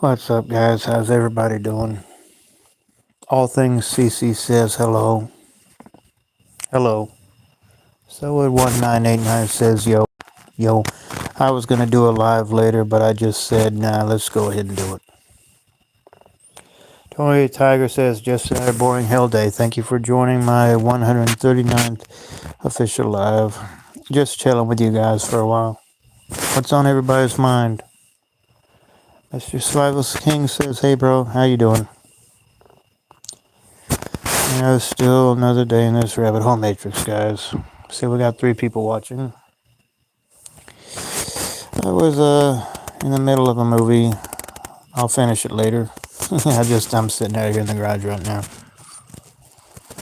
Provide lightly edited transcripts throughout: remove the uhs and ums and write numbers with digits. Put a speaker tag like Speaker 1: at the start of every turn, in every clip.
Speaker 1: What's up, guys? How's everybody doing? All things CC says hello. Hello. So at 1989 says yo. Yo. I was going to do a live later, but I just said, nah, let's go ahead and do it. Tony Tiger says, just another boring hell day. Thank you for joining my 139th official live. Just chilling with you guys for a while. What's on everybody's mind? Mr. Survival King says, hey, bro, how you doing? Still another day in this rabbit hole matrix, guys. See, we got 3 people watching. I was in the middle of a movie. I'll finish it later. I'm sitting out here in the garage right now.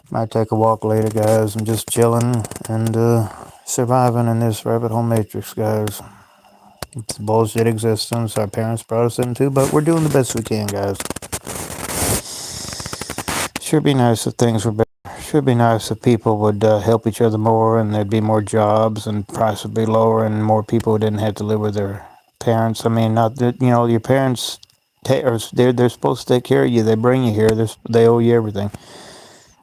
Speaker 1: Might take a walk later, guys. I'm just chilling and surviving in this rabbit hole matrix, guys. It's a bullshit existence our parents brought us into, but we're doing the best we can, guys. Sure be nice if things were better. Should be nice if people would help each other more, and there'd be more jobs, and price would be lower, and more people didn't have to live with their parents. I mean, not that your parents, they're supposed to take care of you. They bring you here. They owe you everything.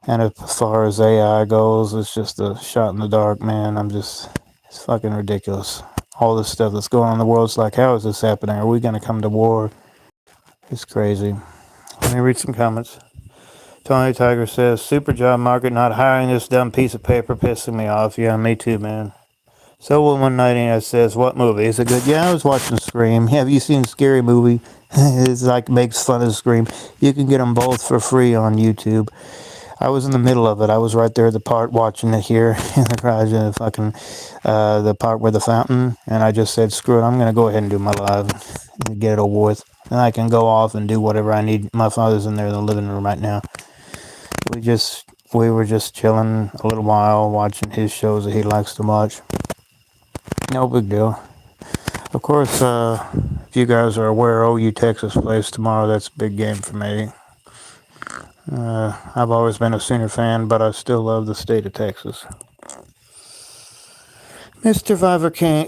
Speaker 1: And as far as AI goes, it's just a shot in the dark, man. It's fucking ridiculous. All this stuff that's going on in the world. It's like, how is this happening? Are we gonna come to war? It's crazy. Let me read some comments. Tony Tiger says, super job market not hiring this dumb piece of paper pissing me off. Yeah, me too, man. So 199 says, what movie? Is it good? Yeah, I was watching Scream. Have you seen Scary Movie? It's like makes fun of Scream. You can get them both for free on YouTube. I was in the middle of it. I was right there at the part watching it here in the garage and the part where the fountain. And I just said, screw it, I'm going to go ahead and do my live and get it over with. And I can go off and do whatever I need. My father's in there in the living room right now. We were just chilling a little while, watching his shows that he likes to watch. No big deal. Of course, if you guys are aware, OU Texas plays tomorrow. That's a big game for me. I've always been a Sooner fan, but I still love the state of Texas. Mr.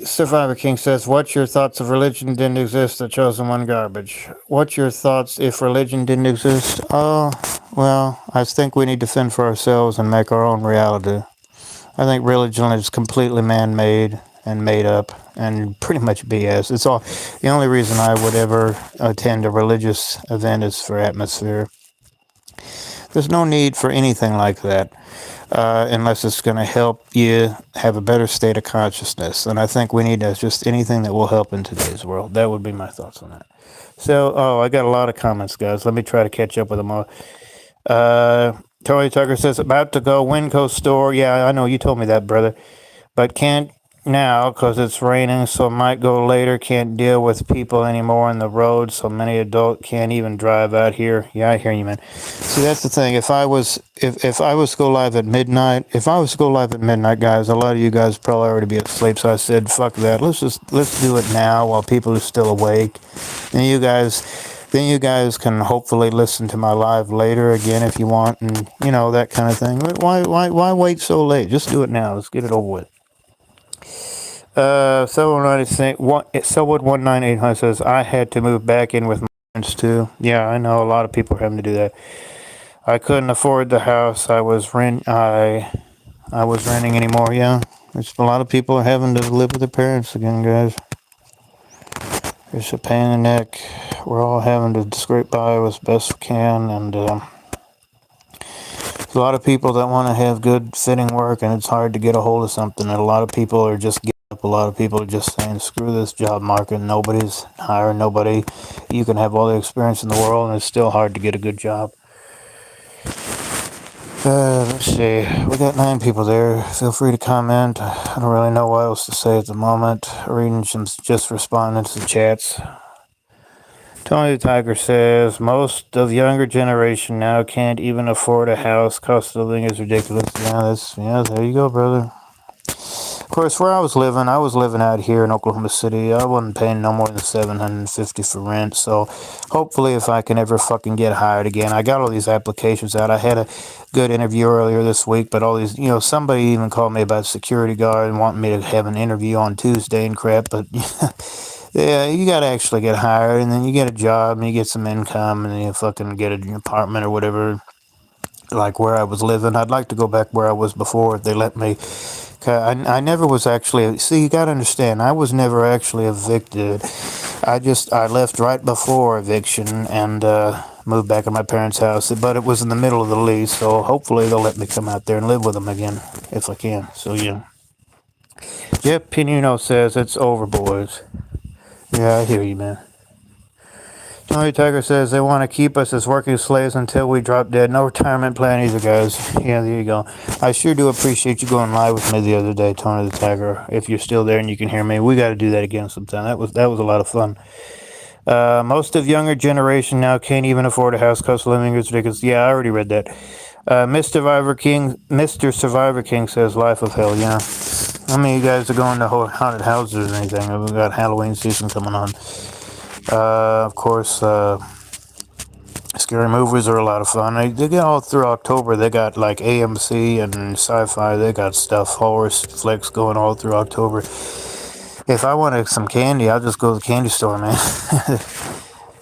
Speaker 1: Survivor King says, what's your thoughts if religion didn't exist, the chosen one garbage? What's your thoughts if religion didn't exist? Oh, well, I think we need to fend for ourselves and make our own reality. I think religion is completely man-made and made up and pretty much BS. It's all the only reason I would ever attend a religious event is for atmosphere. There's no need for anything like that. Unless it's going to help you have a better state of consciousness. And I think we need just anything that will help in today's world. That would be my thoughts on that. So, I got a lot of comments, guys. Let me try to catch up with them all. Tony Tucker says, about to go Winco store. Yeah, I know you told me that, brother. But can't now because it's raining, so might go later. Can't deal with people anymore on the road, so many adults can't even drive out here. Yeah, I hear you, man. See, that's the thing. If I was to go live at midnight, guys, a lot of you guys probably already be asleep. So I said, fuck that. Let's do it now while people are still awake. And you guys can hopefully listen to my live later again if you want, and that kind of thing. Why wait so late? Just do it now. Let's get it over with. Selwood 19800 says, I had to move back in with my parents too. Yeah, I know a lot of people are having to do that. I couldn't afford the house I was renting anymore. Yeah, there's a lot of people are having to live with their parents again, guys. It's a pain in the neck. We're all having to scrape by as best we can, and there's a lot of people that want to have good fitting work, and it's hard to get a hold of something. And a lot of people are just giving up. A lot of people are just saying, screw this job market. Nobody's hiring nobody. You can have all the experience in the world, and it's still hard to get a good job. Let's see. We got 9 people there. Feel free to comment. I don't really know what else to say at the moment. Reading just responding to the chats. Tony the Tiger says, most of the younger generation now can't even afford a house. Cost of living is ridiculous. Yeah, there you go, brother. Of course, where I was living out here in Oklahoma City. I wasn't paying no more than $750 for rent. So hopefully if I can ever fucking get hired again. I got all these applications out. I had a good interview earlier this week, but all these, somebody even called me about security guard and wanting me to have an interview on Tuesday and crap. But Yeah, you gotta actually get hired, and then you get a job, and you get some income, and then you fucking get an apartment or whatever. Like where I was living, I'd like to go back where I was before if they let me. I never was actually. See, you gotta understand, I was never actually evicted. I left right before eviction and moved back to my parents' house, but it was in the middle of the lease, so hopefully they'll let me come out there and live with them again if I can. So yeah. Jeff Pinuno says it's over, boys. Yeah, I hear you, man. Tony Tiger says they want to keep us as working slaves until we drop dead. No retirement plan either, guys. Yeah, there you go. I sure do appreciate you going live with me the other day, Tony the Tiger. If you're still there and you can hear me, we got to do that again sometime. That was a lot of fun. Most of younger generation now can't even afford a house. Cost of living is ridiculous. Yeah, I already read that. Mr. Survivor King says Life of Hell. Yeah. How many of you guys are going to haunted houses or anything? We've got Halloween season coming on. Of course, scary movies are a lot of fun. They get all through October. They got like AMC and Sci-Fi. They got stuff, horror flicks going all through October. If I wanted some candy, I'll just go to the candy store, man.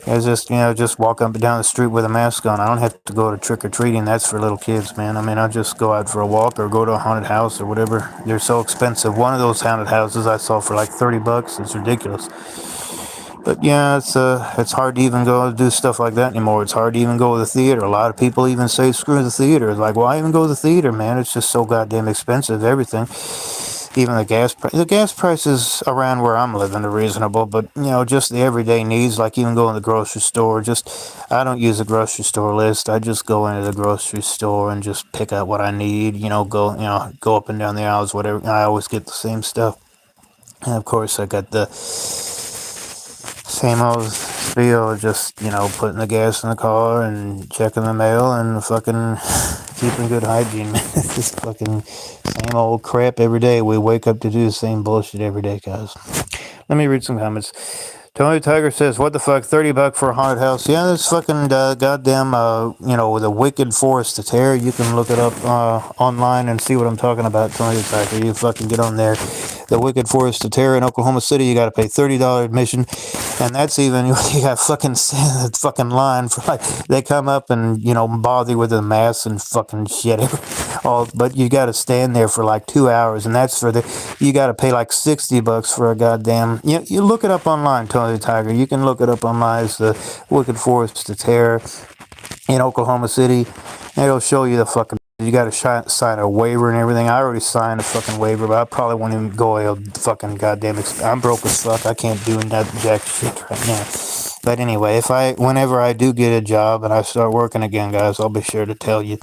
Speaker 1: It's just walk up and down the street with a mask on. I don't have to go to trick or treating. That's for little kids, man. I mean, I'll just go out for a walk or go to a haunted house or whatever. They're so expensive. One of those haunted houses I saw for like $30. It's ridiculous. But yeah, it's hard to even go do stuff like that anymore. It's hard to even go to the theater. A lot of people even say screw the theater. It's like, why even go to the theater, man? It's just so goddamn expensive. Everything. Even the gas prices around where I'm living are reasonable, but just the everyday needs, like even going to the grocery store. I don't use a grocery store list. I just go into the grocery store and just pick out what I need. Go up and down the aisles, whatever. I always get the same stuff, and of course I got the same old spiel, just putting the gas in the car and checking the mail and fucking keeping good hygiene, man. It's just fucking same old crap every day. We wake up to do the same bullshit every day, guys. Let me read some comments. Tony Tiger says, what the fuck, $30 for a haunted house? Yeah, that's fucking goddamn, the Wicked Forest of Terror. You can look it up online and see what I'm talking about, Tony Tiger. You fucking get on there. The Wicked Forest of Terror in Oklahoma City, you got to pay $30 admission. And that's even, you got fucking line for like, they come up and, bother you with the mask and fucking shit. But you got to stand there for like 2 hours. And that's you got to pay like $60 for a goddamn, you look it up online, Tony the Tiger. You can look it up online. It's the Wicked Forest of Terror in Oklahoma City. And it'll show you the fucking, you got to sign a waiver and everything. I already signed a fucking waiver, but I probably won't even go a fucking goddamn. I'm broke as fuck. I can't do that jack shit right now. But anyway, whenever I do get a job and I start working again, guys, I'll be sure to tell you.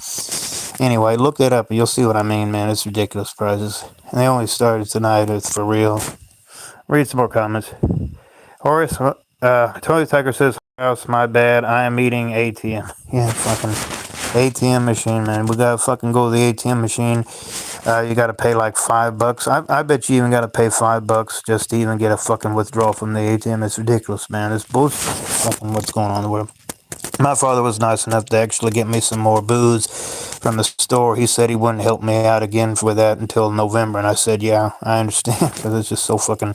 Speaker 1: Anyway, look that up. You'll see what I mean, man. It's ridiculous prices. And they only started tonight. It's for real. Read some more comments. Horace, Tony Tiger says, house, my bad. I am eating ATM. Yeah, fucking ATM machine, man. We gotta fucking go to the ATM machine. You gotta pay like $5. I bet you even gotta pay $5 just to even get a fucking withdrawal from the ATM. It's ridiculous, man. It's bullshit. Fucking what's going on in the world. My father was nice enough to actually get me some more booze from the store. He said he wouldn't help me out again with that until November, and I said, yeah, I understand, because it's just so fucking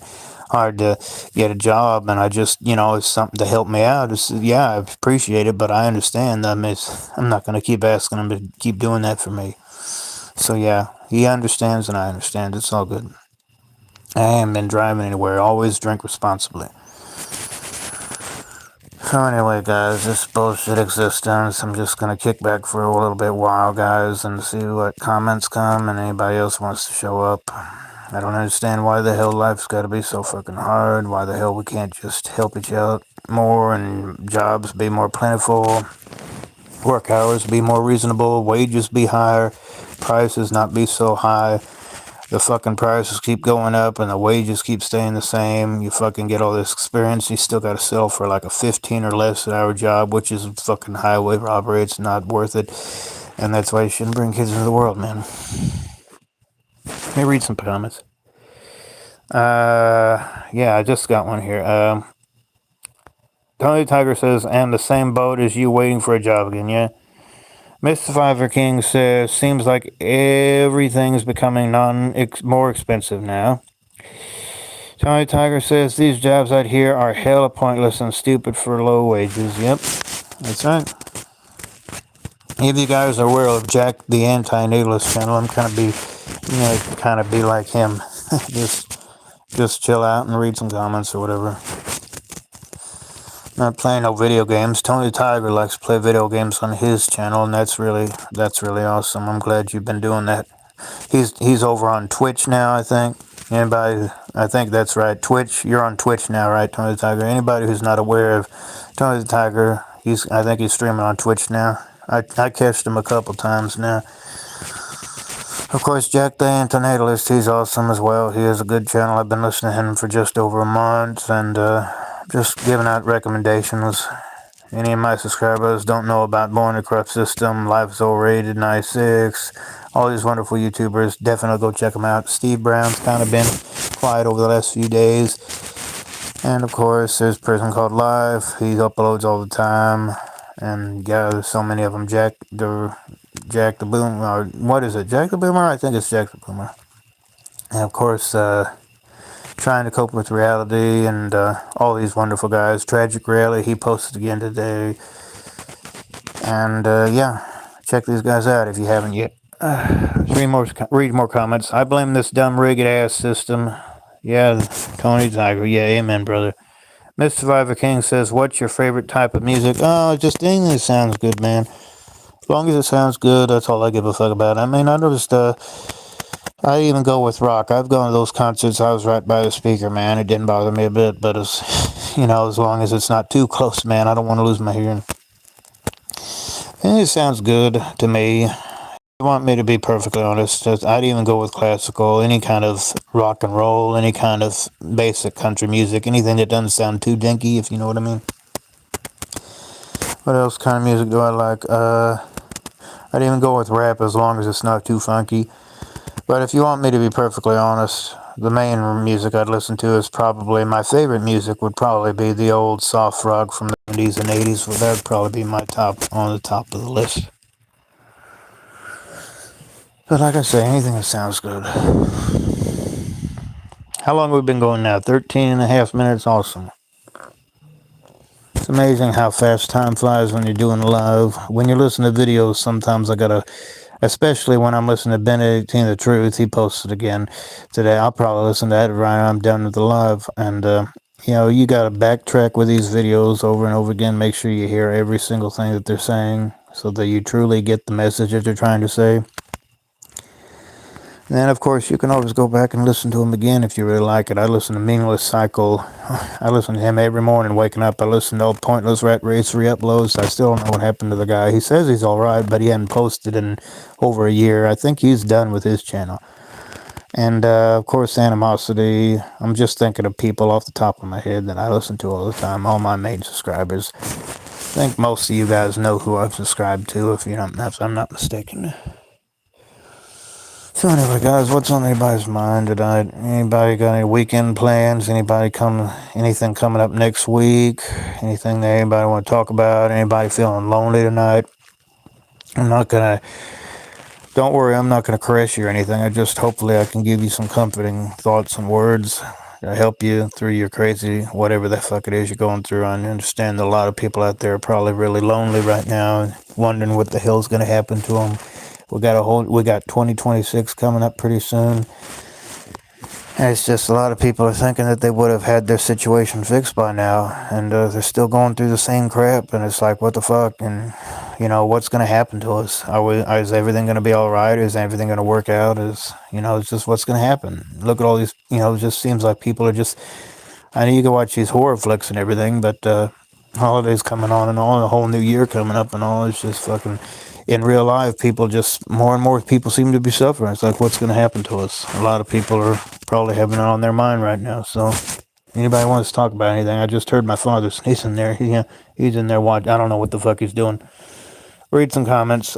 Speaker 1: hard to get a job, and I just, it's something to help me out. Yeah, I appreciate it, but I understand. I'm not going to keep asking him to keep doing that for me. So yeah, he understands and I understand. It's all good. I haven't been driving anywhere. Always drink responsibly. So anyway, guys, this bullshit existence. I'm just going to kick back for a little bit while, guys, and see what comments come and anybody else wants to show up. I don't understand why the hell life's got to be so fucking hard. Why the hell we can't just help each other more and jobs be more plentiful, work hours be more reasonable, wages be higher, prices not be so high. The fucking prices keep going up and the wages keep staying the same. You fucking get all this experience. You still got to sell for like a 15 or less an hour job, which is fucking highway robbery. It's not worth it. And that's why you shouldn't bring kids into the world, man. Let me read some comments. Yeah, I just got one here. Tony Tiger says, I'm the same boat as you waiting for a job again, yeah? Mr. Survivor King says, seems like everything's becoming more expensive now. Tony Tiger says these jobs out here are hella pointless and stupid for low wages. Yep, that's right. If you guys are aware of Jack the Anti-Natalist channel, I'm kind of be like him. just chill out and read some comments or whatever. Not playing no video games. Tony Tiger likes to play video games on his channel, and that's really awesome. I'm glad you've been doing that. He's over on Twitch now, I think. Anybody, I think that's right. Twitch, you're on Twitch now, right, Tony the Tiger? Anybody who's not aware of Tony the Tiger, I think he's streaming on Twitch now. I catched him a couple times now. Of course, Jack the Antinatalist, he's awesome as well. He has a good channel. I've been listening to him for just over a month, and just giving out recommendations. Any of my subscribers don't know about Born in a Corrupt System, Life is Overrated, 96, all these wonderful YouTubers, definitely go check them out. Steve Brown's kind of been quiet over the last few days. And of course, there's Prison Called Life. He uploads all the time. And yeah, there's so many of them. Jack the Boomer, or what is it? Jack the Boomer? I think it's Jack the Boomer. And of course, Trying to Cope with Reality, and all these wonderful guys. Tragic Reality, he posted again today. And yeah, check these guys out if you haven't yet. Read more comments. I blame this dumb rigged ass system. Yeah, Tony Tiger. Yeah, amen, brother. Miss Survivor King says, what's your favorite type of music? Oh, just anything that sounds good, man. As long as it sounds good, that's all I give a fuck about. I mean, I even go with rock. I've gone to those concerts. I was right by the speaker, man. It didn't bother me a bit, but as long as it's not too close, man, I don't want to lose my hearing. And it sounds good to me. If you want me to be perfectly honest, I'd even go with classical, any kind of rock and roll, any kind of basic country music, anything that doesn't sound too dinky, if you know what I mean. What else kind of music do I like? I'd even go with rap as long as it's not too funky. But if you want me to be perfectly honest, the main music I'd listen to is probably, my favorite music would probably be the old soft rock from the 70s and 80s. Well, that would probably be on the top of the list. But like I say, anything that sounds good. How long have we been going now? 13 and a half minutes. Awesome. It's amazing how fast time flies when you're doing live. When you're listening to videos, sometimes especially when I'm listening to Benedictine the Truth, he posted again today. I'll probably listen to that right when I'm done with the live. And, you got to backtrack with these videos over and over again. Make sure you hear every single thing that they're saying so that you truly get the message that they're trying to say. And then, of course, you can always go back and listen to him again if you really like it. I listen to Meaningless Cycle. I listen to him every morning waking up. I listen to old Pointless Rat Race re-uploads. I still don't know what happened to the guy. He says he's all right, but he hadn't posted in over a year. I think he's done with his channel. And, of course, Animosity. I'm just thinking of people off the top of my head that I listen to all the time, all my main subscribers. I think most of you guys know who I've subscribed to, if I'm not mistaken. So anyway, guys, what's on anybody's mind tonight? Anybody got any weekend plans? Anything coming up next week? Anything that anybody want to talk about? Anybody feeling lonely tonight? Don't worry, I'm not going to caress you or anything. Hopefully I can give you some comforting thoughts and words to help you through your crazy, whatever the fuck it is you're going through. I understand that a lot of people out there are probably really lonely right now and wondering what the hell's going to happen to them. We got 2026 coming up pretty soon. And it's just a lot of people are thinking that they would have had their situation fixed by now, and they're still going through the same crap. And it's like, what the fuck? And what's going to happen to us? Is everything going to be all right? Is everything going to work out? It's just what's going to happen. Look at all these. It just seems like people are just. I know you can watch these horror flicks and everything, but holidays coming on and all, a whole new year coming up and all. It's just fucking. In real life, more and more people seem to be suffering. It's like, what's going to happen to us? A lot of people are probably having it on their mind right now. So, anybody wants to talk about anything? I just heard my father sneezing there. He's in there watching. I don't know what the fuck he's doing. Read some comments.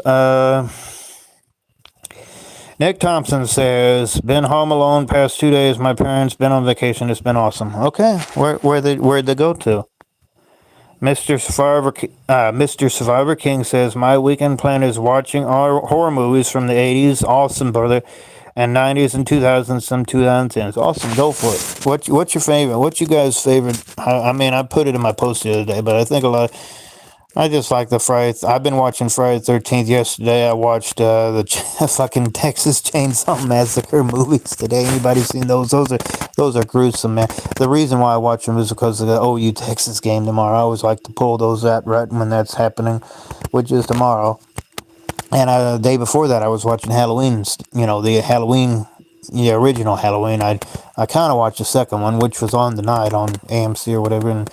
Speaker 1: Nick Thompson says, been home alone past 2 days. My parents been on vacation. It's been awesome. Okay, where'd they go to? Mr. Survivor King says, my weekend plan is watching horror movies from the 80s. Awesome, brother. and 90s and 2000s, some 2010s. Awesome, go for it. What's your favorite? What's you guys' favorite? I mean, I put it in my post the other day, but I think a lot. I just like the Friday. I've been watching Friday the 13th. Yesterday, I watched the fucking Texas Chainsaw Massacre movies. Today, anybody seen those? Those are gruesome, man. The reason why I watch them is because of the OU Texas game tomorrow. I always like to pull those out right when that's happening, which is tomorrow. And the day before that, I was watching Halloween. You know, the Halloween, the original Halloween. I kind of watched the second one, which was on tonight on AMC or whatever. And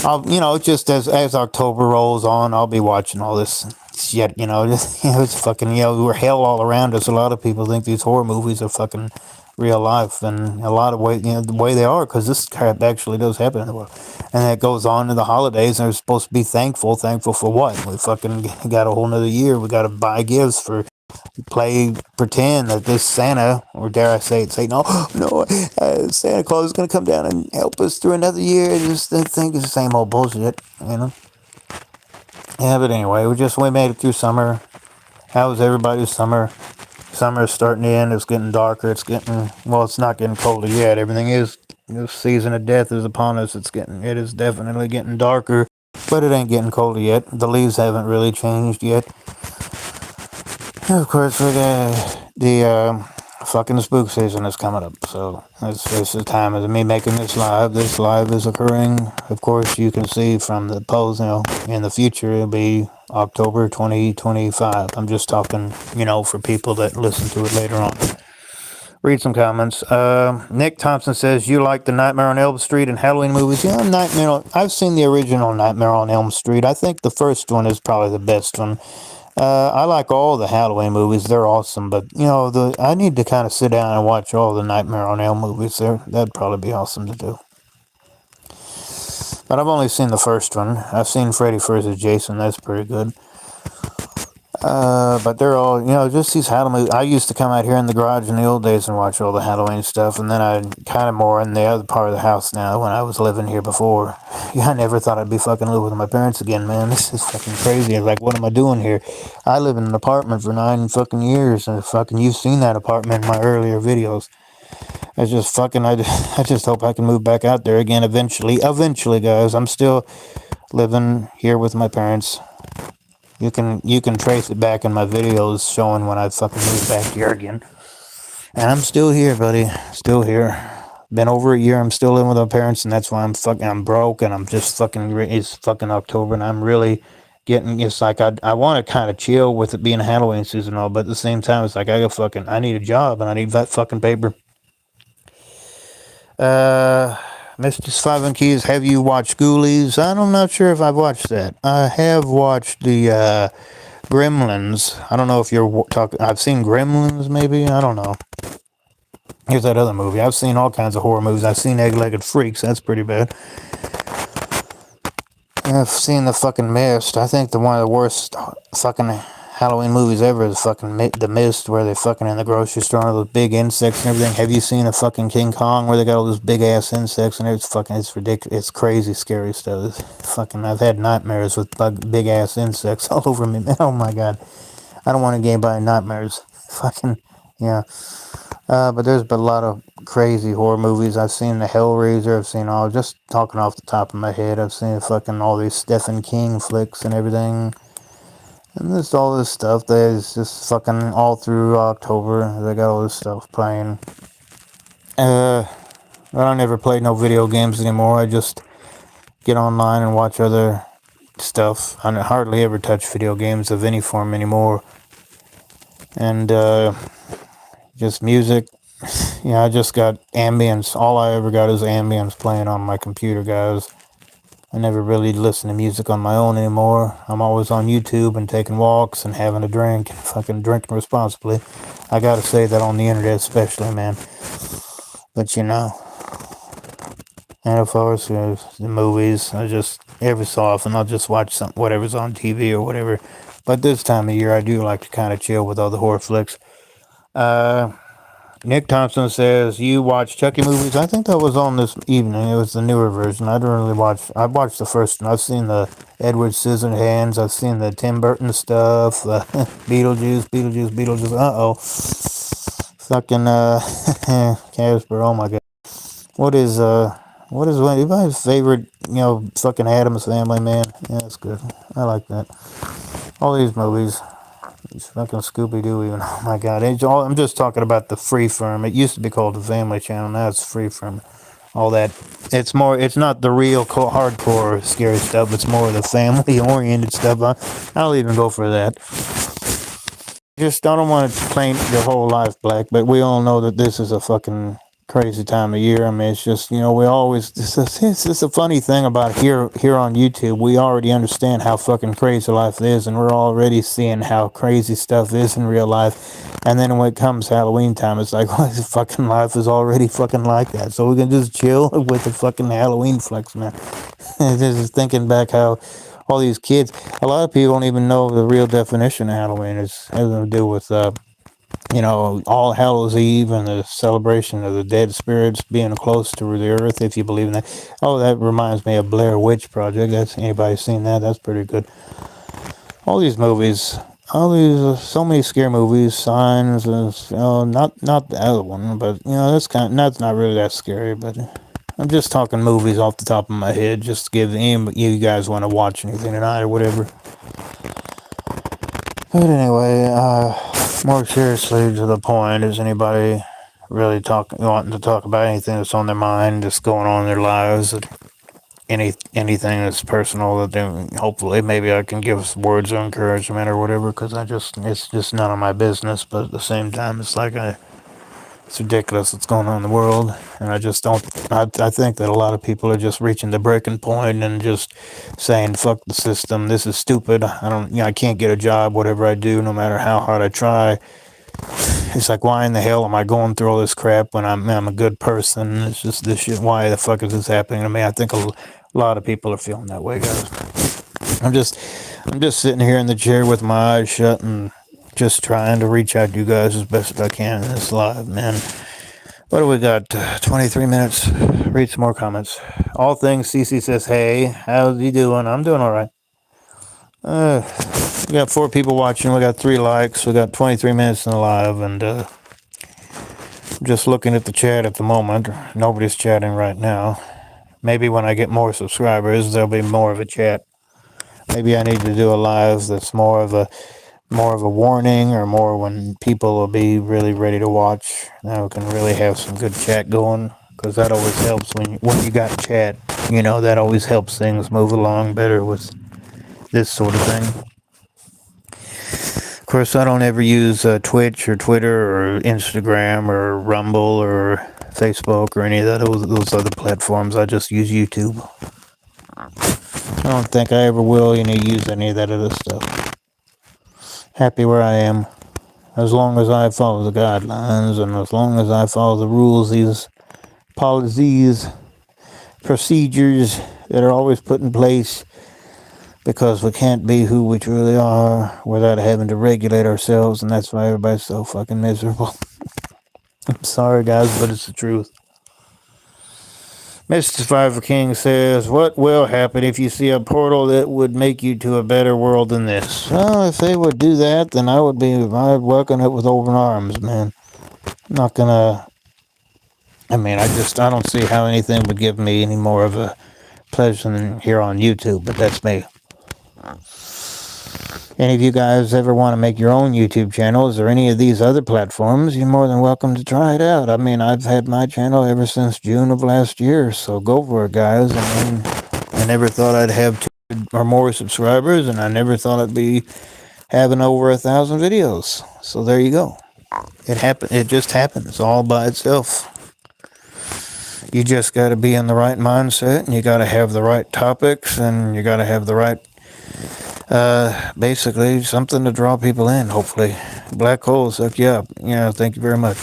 Speaker 1: I'll, just as October rolls on, I'll be watching all this shit. It's fucking, we're hell all around us. A lot of people think these horror movies are fucking real life, and a lot of way, the way they are, because this crap actually does happen in the world. And that goes on in the holidays, and we're supposed to be thankful for what? We fucking got a whole nother year. We got to buy gifts for, pretend that this Santa, or dare I say it, Satan, Santa Claus is going to come down and help us through another year. I just think it's the same old bullshit, Yeah, but anyway, we made it through summer. How was everybody's summer? Summer is starting to end. It's getting darker. It's not getting colder yet. Everything is. The season of death is upon us. It is definitely getting darker, but it ain't getting colder yet. The leaves haven't really changed yet. Of course, we got the fucking spook season is coming up, so it's the time of me making this live. This live is occurring. Of course, you can see from the polls, in the future it'll be October 2025. I'm just talking, for people that listen to it later on. Read some comments. Nick Thompson says, you like the Nightmare on Elm Street and Halloween movies? Yeah, I've seen the original Nightmare on Elm Street. I think the first one is probably the best one. I like all the Halloween movies. They're awesome. But, I need to kind of sit down and watch all the Nightmare on Elm movies. That'd probably be awesome to do. But I've only seen the first one. I've seen Freddy vs. Jason. That's pretty good. But they're all, just these Halloween. I used to come out here in the garage in the old days and watch all the Halloween stuff, and then I kind of more in the other part of the house now when I was living here before. I never thought I'd be fucking living with my parents again, man. This is fucking crazy. I was like, what am I doing here? I live in an apartment for 9 fucking years, and you've seen that apartment in my earlier videos. I just hope I can move back out there again eventually. Eventually, guys. I'm still living here with my parents. You can trace it back in my videos showing when I fucking moved back here again. And I'm still here, buddy. Still here. Been over a year. I'm still living with my parents, and that's why I'm broke, and I'm just it's fucking October, and I'm really it's like I want to kind of chill with it being Halloween season and all, but at the same time, it's like I need a job, and I need that fucking paper. Mr. Five and Keys, have you watched Ghoulies? I'm not sure if I've watched that. I have watched the Gremlins. I don't know if you're talking. I've seen Gremlins, maybe. I don't know. Here's that other movie. I've seen all kinds of horror movies. I've seen Egg-Legged Freaks. That's pretty bad. I've seen The fucking Mist. I think one of the worst fucking Halloween movies ever is fucking The Mist, where they're fucking in the grocery store, all those big insects and everything. Have you seen a fucking King Kong where they got all those big ass insects and it's ridiculous. It's crazy, scary stuff. I've had nightmares with big ass insects all over me. Oh my god, I don't want to get anybody nightmares. Yeah. But there's been a lot of crazy horror movies. I've seen the Hellraiser. I've seen just talking off the top of my head. I've seen fucking all these Stephen King flicks and everything. And there's all this stuff that is just fucking all through October. They got all this stuff playing. I don't never play no video games anymore. I just get online and watch other stuff. I hardly ever touch video games of any form anymore. And just music. I just got ambience. All I ever got is ambience playing on my computer, guys. I never really listen to music on my own anymore. I'm always on YouTube and taking walks and having a drink and fucking drinking responsibly. I gotta say that on the internet especially, man. But and of course, the movies, every so often I'll just watch whatever's on TV or whatever. But this time of year, I do like to kind of chill with all the horror flicks. Nick Thompson says, you watch Chucky movies? I think that was on this evening. It was the newer version. I don't really watch. I watched the first one. I've seen the Edward Scissorhands. I've seen the Tim Burton stuff. Beetlejuice. Uh-oh. Fucking, Casper, oh my god. What is one of anybody's favorite, fucking Addams Family, man? Yeah, that's good. I like that. All these movies. It's fucking Scooby Doo, even. Oh my god. I'm just talking about the Freeform. It used to be called the Family Channel. Now it's Freeform. All that. It's not the real hardcore scary stuff. It's more of the family oriented stuff. I'll even go for that. Just, I don't want to paint your whole life black, but we all know that this is a fucking crazy time of year. I mean, it's just, we always, it's just a funny thing about here on YouTube. We already understand how fucking crazy life is, and we're already seeing how crazy stuff is in real life. And then when it comes Halloween time, it's like, well, this fucking life is already fucking like that. So we can just chill with the fucking Halloween flex, man. Just thinking back how all these kids, a lot of people don't even know the real definition of Halloween. It has to do with, All Hallows Eve and the celebration of the dead spirits being close to the earth, if you believe in that. Oh, that reminds me of Blair Witch Project. That's anybody seen that? That's pretty good. All these movies, so many scary movies, Signs, not the other one, but that's not really that scary, but. I'm just talking movies off the top of my head, just to give you guys want to watch anything tonight or whatever. But anyway, more seriously to the point, is anybody really wanting to talk about anything that's on their mind, that's going on in their lives, anything that's personal that they, hopefully maybe I can give words of encouragement or whatever, because it's just none of my business, but at the same time, it's like it's ridiculous what's going on in the world, and I just don't. I think that a lot of people are just reaching the breaking point and just saying, "Fuck the system. This is stupid. I can't get a job. Whatever I do, no matter how hard I try, it's like, why in the hell am I going through all this crap when I'm a good person? It's just this shit. Why the fuck is this happening to me?" I think a lot of people are feeling that way, guys. I'm just sitting here in the chair with my eyes shut and just trying to reach out to you guys as best I can in this live, man. What do we got? 23 minutes. Read some more comments. All things CC says, hey, how's he doing? I'm doing all right. We got 4 people watching. We got 3 likes. We got 23 minutes in the live, and just looking at the chat at the moment. Nobody's chatting right now. Maybe when I get more subscribers, there'll be more of a chat. Maybe I need to do a live that's more of a warning, or more when people will be really ready to watch. Now we can really have some good chat going, because that always helps when you got chat. That always helps things move along better with this sort of thing. Of course, I don't ever use Twitch or Twitter or Instagram or Rumble or Facebook or any of those other platforms. I just use YouTube. I don't think I ever will use any of that other stuff. Happy where I am, as long as I follow the guidelines, and as long as I follow the rules, these policies, procedures that are always put in place, because we can't be who we truly are without having to regulate ourselves, and that's why everybody's so fucking miserable. I'm sorry, guys, but it's the truth. Mr. Survivor King says, what will happen if you see a portal that would make you to a better world than this? Well, if they would do that, then I'd welcome it with open arms, man. I'm not gonna... I don't see how anything would give me any more of a pleasure than here on YouTube, but that's me. Any of you guys ever want to make your own YouTube channels or any of these other platforms, you're more than welcome to try it out. I've had my channel ever since June of last year, so go for it, guys. I never thought I'd have 2 or more subscribers, and I never thought I'd be having over 1,000 videos. So there you go. It just happens all by itself. You just got to be in the right mindset, and you got to have the right topics, and you got to have the right basically something to draw people in, hopefully. Black holes hook you up. Thank you very much.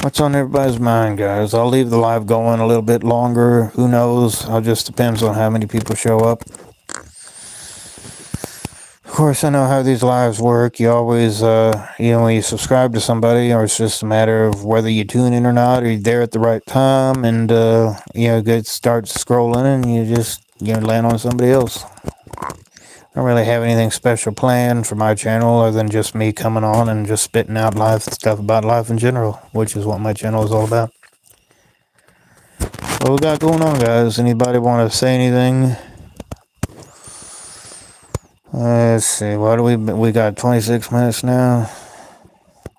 Speaker 1: What's on everybody's mind, guys? I'll leave the live going a little bit longer. Who knows? It just depends on how many people show up. Of course, I know how these lives work. You always, when you subscribe to somebody, or it's just a matter of whether you tune in or not, or you're there at the right time, and, it starts scrolling, and you just land on somebody else. I don't really have anything special planned for my channel other than just me coming on and just spitting out life stuff about life in general, which is what my channel is all about. What we got going on, guys? Anybody want to say anything? Let's see. What do we got 26 minutes now.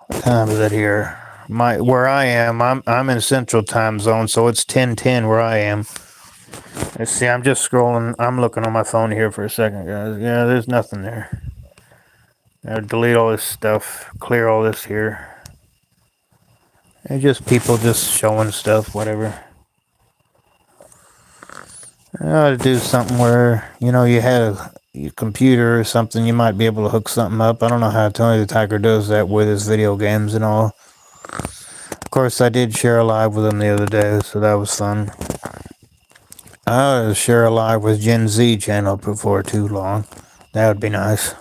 Speaker 1: What time is it here? Where I am, I'm in Central Time Zone, so it's 10:10 where I am. Let's see. I'm just scrolling. I'm looking on my phone here for a second, guys. Yeah, there's nothing there. I'll delete all this stuff. Clear all this here. And just people just showing stuff, whatever. I ought to do something where, you know, you had your computer or something, you might be able to hook something up. I don't know how Tony the Tiger does that with his video games and all. Of course, I did share a live with him the other day, so that was fun. I ought to share a live with Gen Z channel before too long. That would be nice.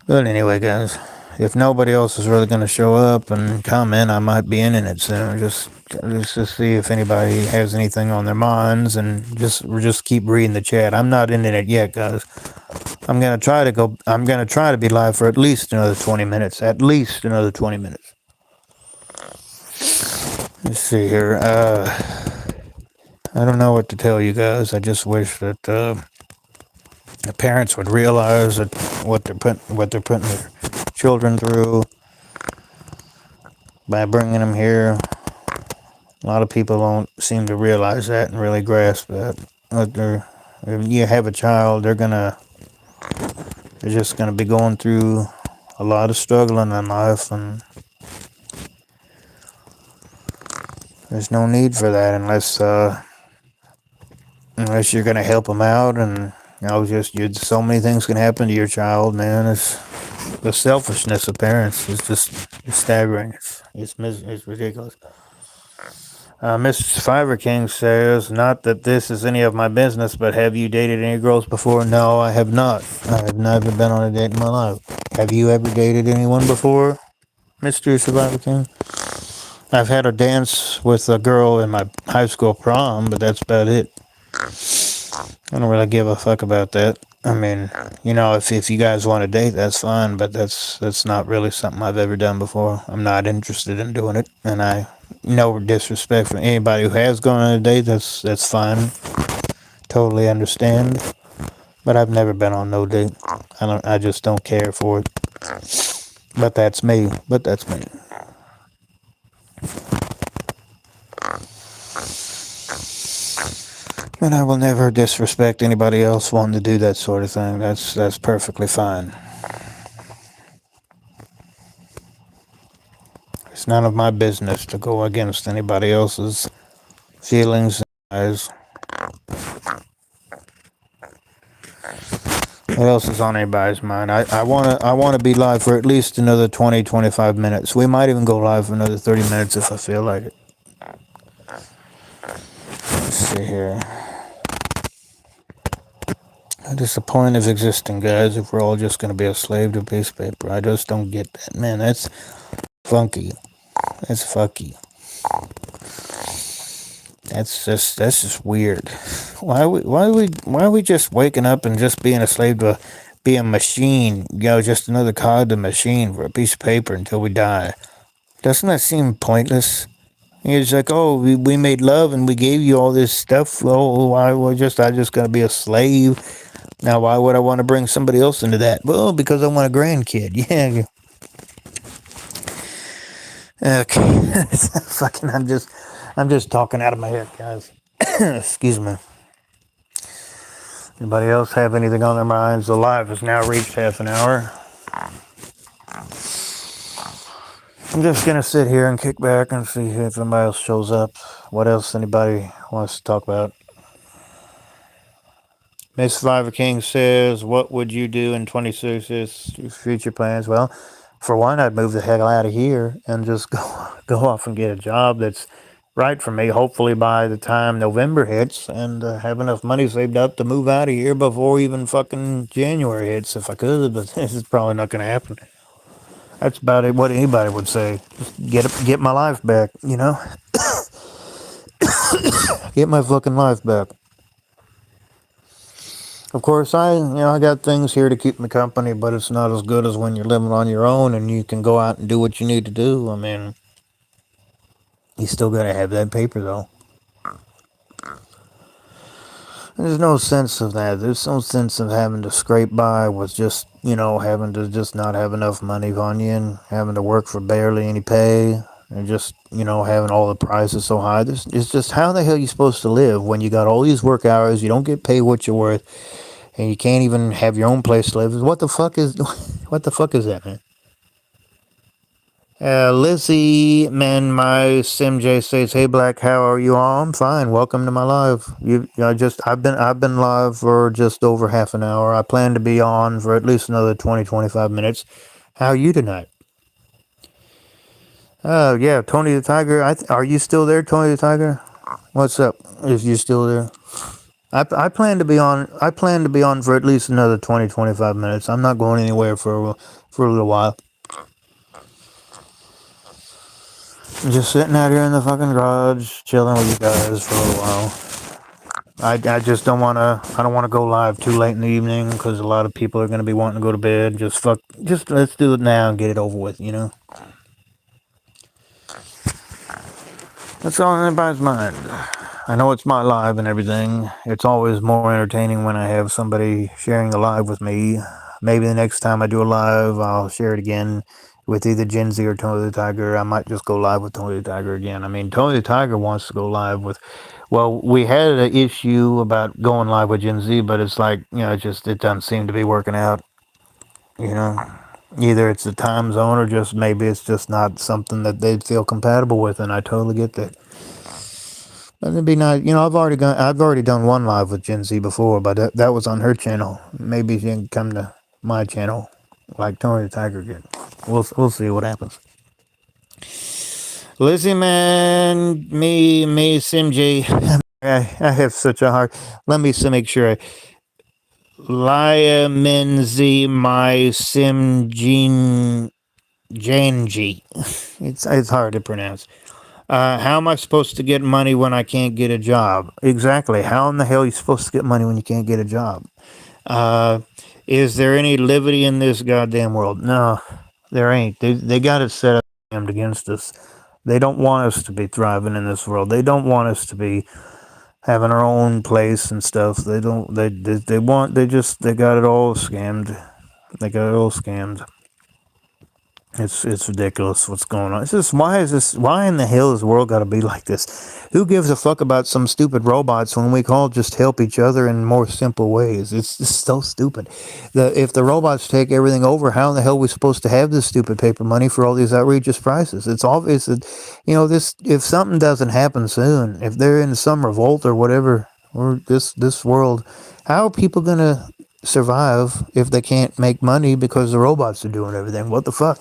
Speaker 1: But anyway, guys, if nobody else is really going to show up and comment, I might be in it soon. Just to see if anybody has anything on their minds, and just keep reading the chat. I'm not in it yet, guys. I'm gonna try to be live for at least another 20 minutes. At least another 20 minutes. Let's see here. I don't know what to tell you guys. I just wish that the parents would realize that what they're putting their children through by bringing them here. A lot of people don't seem to realize that and really grasp that. If you have a child, they're just gonna be going through a lot of struggling in life, and there's no need for that unless you're gonna help them out. And so many things can happen to your child, man. It's the selfishness of parents is just staggering. It's ridiculous. Mrs. Fiverr King says, not that this is any of my business, but have you dated any girls before? No, I have not. I have never been on a date in my life. Have you ever dated anyone before, Mr. Survivor King? I've had a dance with a girl in my high school prom, but that's about it. I don't really give a fuck about that. I mean, you know, if you guys want to date, that's fine, but that's not really something I've ever done before. I'm not interested in doing it, and no disrespect for anybody who has gone on a date. That's fine. Totally understand. But I've never been on no date. I just don't care for it. But that's me. And I will never disrespect anybody else wanting to do that sort of thing. That's perfectly fine. It's none of my business to go against anybody else's feelings and eyes. What else is on anybody's mind? I wanna be live for at least another 20-25 minutes. We might even go live for another 30 minutes if I feel like it. Let's see here. What is the point of existing, guys, if we're all just gonna be a slave to a piece of paper? I just don't get that. Man, that's funky. That's fucky. That's just weird. Why are we just waking up and just being a slave to be a machine? You know, just another cog to machine for a piece of paper until we die. Doesn't that seem pointless? It's like, oh, we made love and we gave you all this stuff. Oh, why I just gotta be a slave? Now, why would I want to bring somebody else into that? Well, because I want a grandkid. Yeah. Okay. Fucking, I'm just talking out of my head, guys. Excuse me. Anybody else have anything on their minds? The live has now reached half an hour. I'm just gonna sit here and kick back and see if anybody else shows up. What else anybody wants to talk about? Miss Survivor King says, what would you do in 26 future plans? Well, for one, I'd move the hell out of here and just go off and get a job that's right for me, hopefully by the time November hits, and have enough money saved up to move out of here before even fucking January hits if I could, but this is probably not going to happen. That's about it, what anybody would say. Just get my life back, you know? Get my fucking life back. Of course, I got things here to keep me company, but it's not as good as when you're living on your own and you can go out and do what you need to do. I mean, you still gotta have that paper though. There's no sense of that. There's no sense of having to scrape by with just, having to just not have enough money on you and having to work for barely any pay and just, having all the prices so high. It's just how the hell you supposed to live when you got all these work hours, you don't get paid what you're worth, and you can't even have your own place to live. What the fuck is, what the fuck is that, man? Lizzie, man, my SimJ says, "Hey Black, how are you all? I'm fine. Welcome to my live. I've been live for just over half an hour. I plan to be on for at least another 20-25 minutes. How are you tonight?" Yeah, Tony the Tiger. Are you still there, Tony the Tiger? What's up? Is you still there? I plan to be on. I plan to be on for at least another 20-25 minutes. I'm not going anywhere for a little while. Just sitting out here in the fucking garage, chilling with you guys for a little while. I just don't want to. I don't want to go live too late in the evening because a lot of people are going to be wanting to go to bed. Just let's do it now and get it over with. That's all in anybody's mind. I know it's my live and everything. It's always more entertaining when I have somebody sharing the live with me. Maybe the next time I do a live, I'll share it again with either Gen Z or Tony the Tiger. I might just go live with Tony the Tiger again. I mean, Tony the Tiger wants to go live with. Well, we had an issue about going live with Gen Z, but it's like, it doesn't seem to be working out. You know, either it's the time zone or just maybe it's just not something that they feel compatible with, and I totally get that. But it'd be nice. I've already done one live with Gen Z before, but that was on her channel. Maybe she can come to my channel, like Tony the Tiger did. We'll see what happens. Lizzie man, me, SimJ. I have such a hard. Let me make sure. Lia Minzy, my Simjin Janji. It's hard to pronounce. How am I supposed to get money when I can't get a job? Exactly. How in the hell are you supposed to get money when you can't get a job? Is there any liberty in this goddamn world? No, there ain't. They got it set up against us. They don't want us to be thriving in this world. They don't want us to be having our own place and stuff. They don't. They got it all scammed. They got it all scammed. It's ridiculous what's going on. It's just why in the hell has the world got to be like this? Who gives a fuck about some stupid robots when we can all just help each other in more simple ways? It's just so stupid. If the robots take everything over, how in the hell are we supposed to have this stupid paper money for all these outrageous prices? It's obvious that this if something doesn't happen soon, if they're in some revolt or whatever, or this world, how are people gonna survive if they can't make money because the robots are doing everything? What the fuck?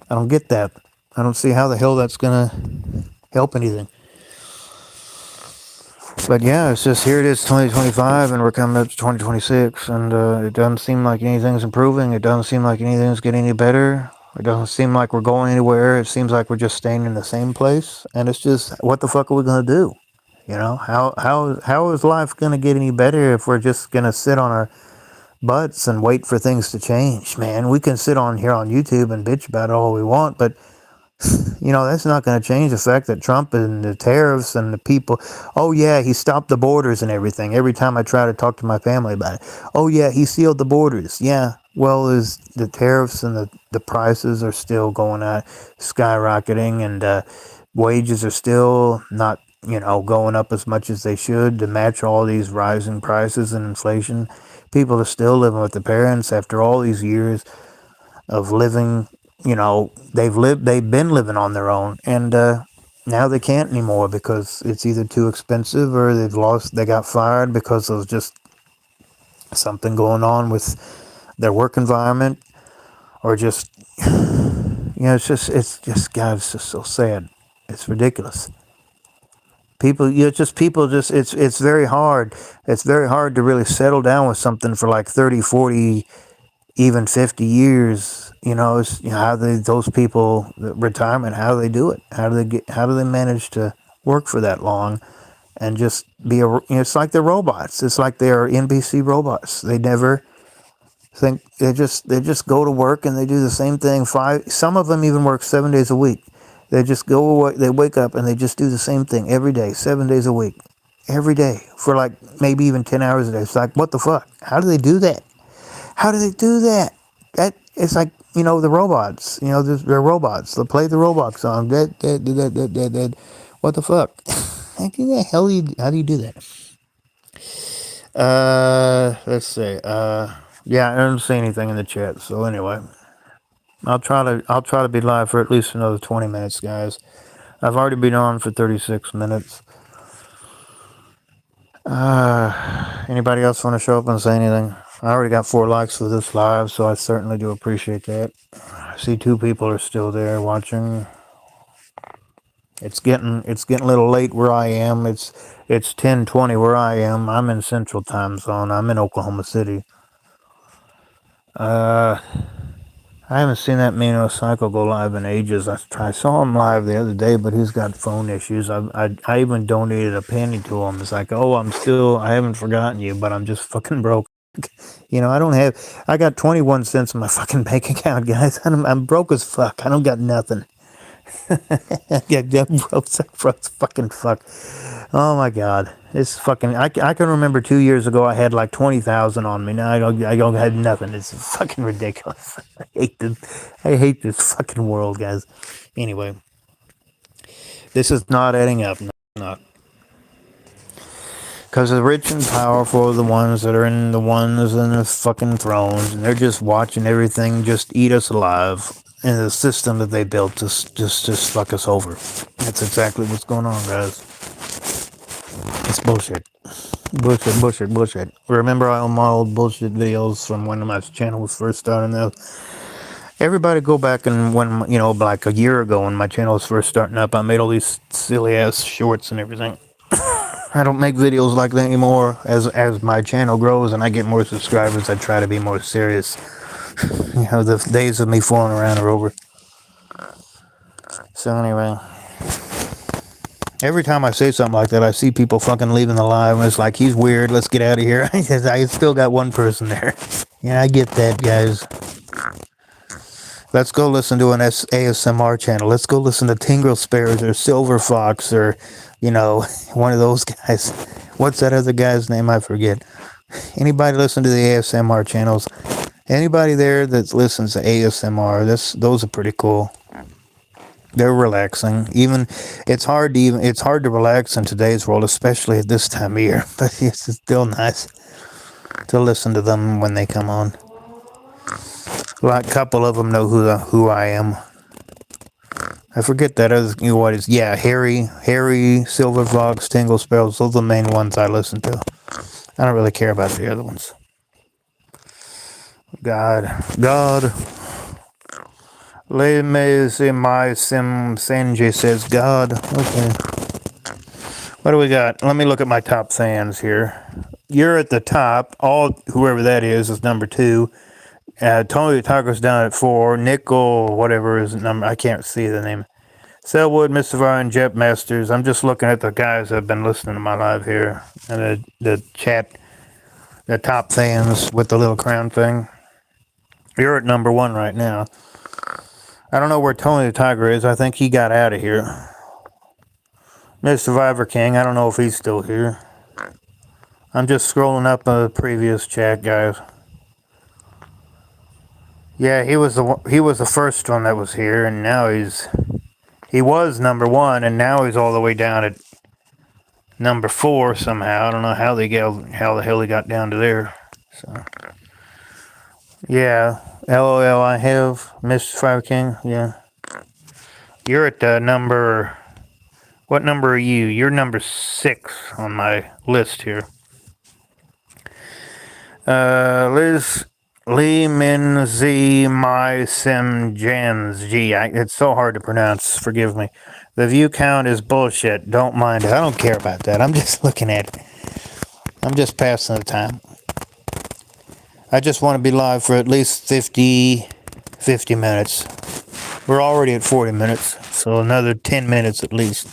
Speaker 1: I don't get that. I don't see how the hell that's gonna help anything. But yeah, it's just here it is 2025 and we're coming up to 2026 and it doesn't seem like anything's improving. It doesn't seem like anything's getting any better. It doesn't seem like we're going anywhere. It seems like we're just staying in the same place, and it's just, what the fuck are we gonna do? How is life gonna get any better if we're just gonna sit on our butts and wait for things to change? Man, we can sit on here on YouTube and bitch about it all we want, but that's not going to change the fact that Trump and the tariffs and the people. Oh yeah, he stopped the borders and everything. Every time I try to talk to my family about it, oh yeah, he sealed the borders. Yeah, well, is the tariffs and the prices are still going out, skyrocketing, and wages are still not going up as much as they should to match all these rising prices and inflation. People are still living with their parents after all these years of living. They've been living on their own, and now they can't anymore because it's either too expensive or they got fired because of just something going on with their work environment, or just it's just God, it's just so sad. It's ridiculous. It's very hard. It's very hard to really settle down with something for like 30, 40, even 50 years. It's how those people, retirement, how do they do it? How do they manage to work for that long and just be a. It's like they're robots. It's like they are NPC robots. They never think. They just go to work and they do the same thing. Some of them even work 7 days a week. They just go away. They wake up and they just do the same thing every day, 7 days a week, every day for like maybe even 10 hours a day. It's like, what the fuck? How do they do that? How do they do that? That it's like, the robots. They're robots. They play the robot song. That. What the fuck? How the hell how do you do that? Let's see. Yeah, I don't see anything in the chat. So anyway, I'll try to be live for at least another 20 minutes, guys. I've already been on for 36 minutes. Anybody else want to show up and say anything? I already got 4 likes for this live, so I certainly do appreciate that. I see 2 people are still there watching. It's getting a little late where I am. It's 10:20 where I am. I'm in Central Time Zone. I'm in Oklahoma City. I haven't seen that Mino Cycle go live in ages. I saw him live the other day, but he's got phone issues. I even donated a penny to him. It's like, oh, I haven't forgotten you, but I'm just fucking broke. I got 21 cents in my fucking bank account, guys. I'm broke as fuck. I don't got nothing. Yeah, broke fucking fuck. Oh my god, it's fucking. I can remember 2 years ago I had like 20,000 on me. Now I don't have nothing. It's fucking ridiculous. I hate this fucking world, guys. Anyway, this is not adding up. Not. Because the rich and powerful are the ones that are in the fucking thrones, and they're just watching everything just eat us alive. And the system that they built just fuck us over. That's exactly what's going on, guys. It's bullshit. Bullshit. Remember all my old bullshit videos from when my channel was first starting out? Everybody go back and when, like a year ago when my channel was first starting up, I made all these silly ass shorts and everything. I don't make videos like that anymore. As my channel grows and I get more subscribers, I try to be more serious. The days of me fooling around are over. So anyway, every time I say something like that, I see people fucking leaving the live, and it's like, he's weird, let's get out of here. I still got one person there. Yeah, I get that, guys. Let's go listen to an ASMR channel. Let's go listen to Tingle Spares or Silver Fox or, one of those guys. What's that other guy's name? I forget. Anybody listen to the ASMR channels? Anybody there that listens to ASMR, those are pretty cool. They're relaxing. It's hard to relax in today's world, especially at this time of year. But it's still nice to listen to them when they come on. Like a couple of them know who I am. I forget that other what is. Yeah, Harry, Silver Fox, Tingle Spells. Those are the main ones I listen to. I don't really care about the other ones. God. Let me see my Sanjay says God. Okay. What do we got? Let me look at my top fans here. You're at the top. Whoever that is number 2. Tony the Tiger's down at 4. Nickel, whatever is number. I can't see the name. Selwood, Mr. Ryan, Jet Masters. I'm just looking at the guys that have been listening to my live here. And the chat, the top fans with the little crown thing. You're at number 1 right now. I don't know where Tony the Tiger is. I think he got out of here. Mr. Survivor King, I don't know if he's still here. I'm just scrolling up the previous chat, guys. Yeah, he was the first one that was here, and now he was number 1, and now he's all the way down at number 4 somehow. I don't know how the hell he got down to there. So. Yeah, LOL, I have Mr. Fire King. Yeah, you're at number. What number are you? You're number 6 on my list here. Liz Lee Min Z My Sim Jans G. It's so hard to pronounce. Forgive me. The view count is bullshit. Don't mind it. I don't care about that. I'm just looking at it. I'm just passing the time. I just want to be live for at least 50 minutes. We're already at 40 minutes, so another 10 minutes at least.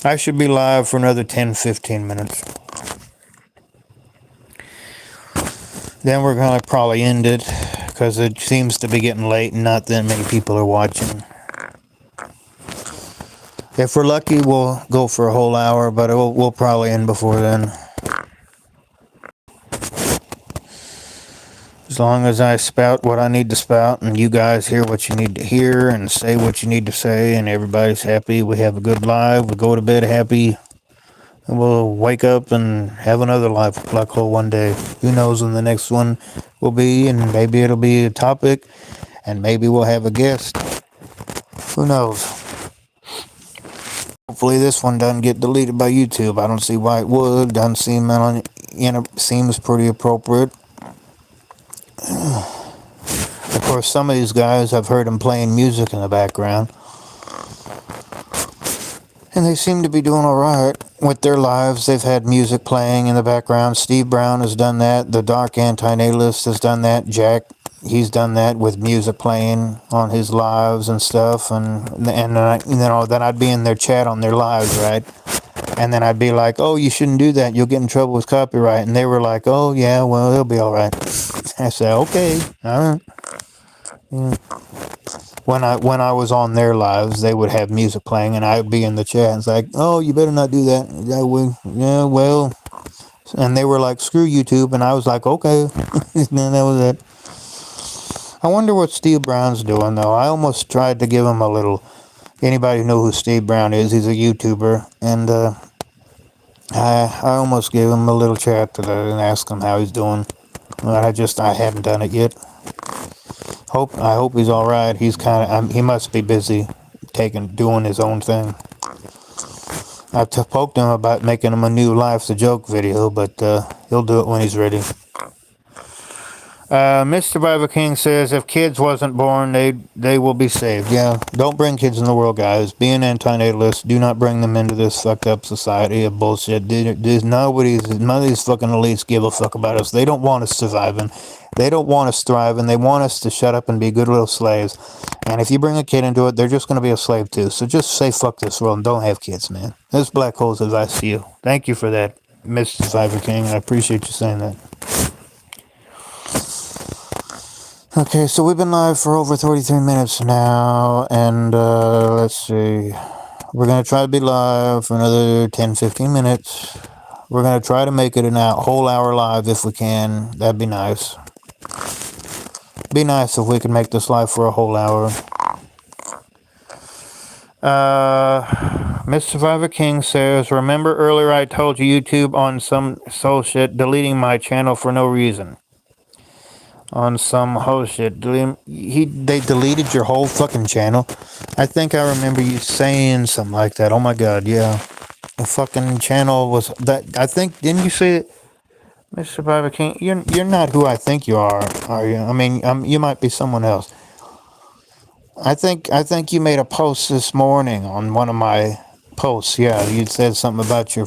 Speaker 1: I should be live for another 10-15 minutes. Then we're going to probably end it because it seems to be getting late and not that many people are watching. If we're lucky, we'll go for a whole hour, but we'll probably end before then. As long as I spout what I need to spout and you guys hear what you need to hear and say what you need to say and everybody's happy, we have a good live, we go to bed happy, and we'll wake up and have another live black hole one day. Who knows when the next one will be, and maybe it'll be a topic, and maybe we'll have a guest. Who knows? Hopefully this one doesn't get deleted by YouTube. I don't see why it would. Doesn't seem, seems pretty appropriate. Of course, some of these guys, I've heard them playing music in the background. And they seem to be doing alright with their lives. They've had music playing in the background. Steve Brown has done that. The Dark Antinatalist has done that. Jack, he's done that with music playing on his lives and stuff. And then I'd be in their chat on their lives, right? And then I'd be like, oh, you shouldn't do that. You'll get in trouble with copyright. And they were like, oh, yeah, well, it'll be alright. I said, okay, alright. Yeah. When I was on their lives, they would have music playing, and I'd be in the chat. And it's like, oh, you better not do that. Yeah, well, and they were like, screw YouTube, and I was like, okay. And that was it. I wonder what Steve Brown's doing though. I almost tried to give him a little. Anybody who knows who Steve Brown is? He's a YouTuber, and I almost gave him a little chat today and asked him how he's doing. But I hadn't done it yet. I hope he's all right. He's he must be busy doing his own thing. I've poked him about making him a new Life's a Joke video, but he'll do it when he's ready. Mr. Survivor King says, if kids wasn't born, they will be saved. Yeah, don't bring kids in the world, guys. Be an antinatalist. Do not bring them into this fucked up society of bullshit. None of these fucking elites give a fuck about us. They don't want us surviving. They don't want us thriving. They want us to shut up and be good little slaves. And if you bring a kid into it, they're just going to be a slave too. So just say fuck this world and don't have kids, man. This Black Hole's advice to you. Thank you for that, Mr. Survivor King. I appreciate you saying that. Okay, so we've been live for over 33 minutes now, and let's see. We're going to try to be live for another 10-15 minutes. We're going to try to make it a whole hour live if we can. That'd be nice. Be nice if we could make this live for a whole hour. Miss Survivor King says, remember earlier I told you YouTube on some soul shit deleting my channel for no reason. On some whole shit. They deleted your whole fucking channel. I think I remember you saying something like that. Oh my god, yeah. The fucking channel was that. I think, didn't you say it? Mr. Survivor King, you're not who I think you are you? I mean, you might be someone else. I think you made a post this morning on one of my posts. Yeah, you said something about your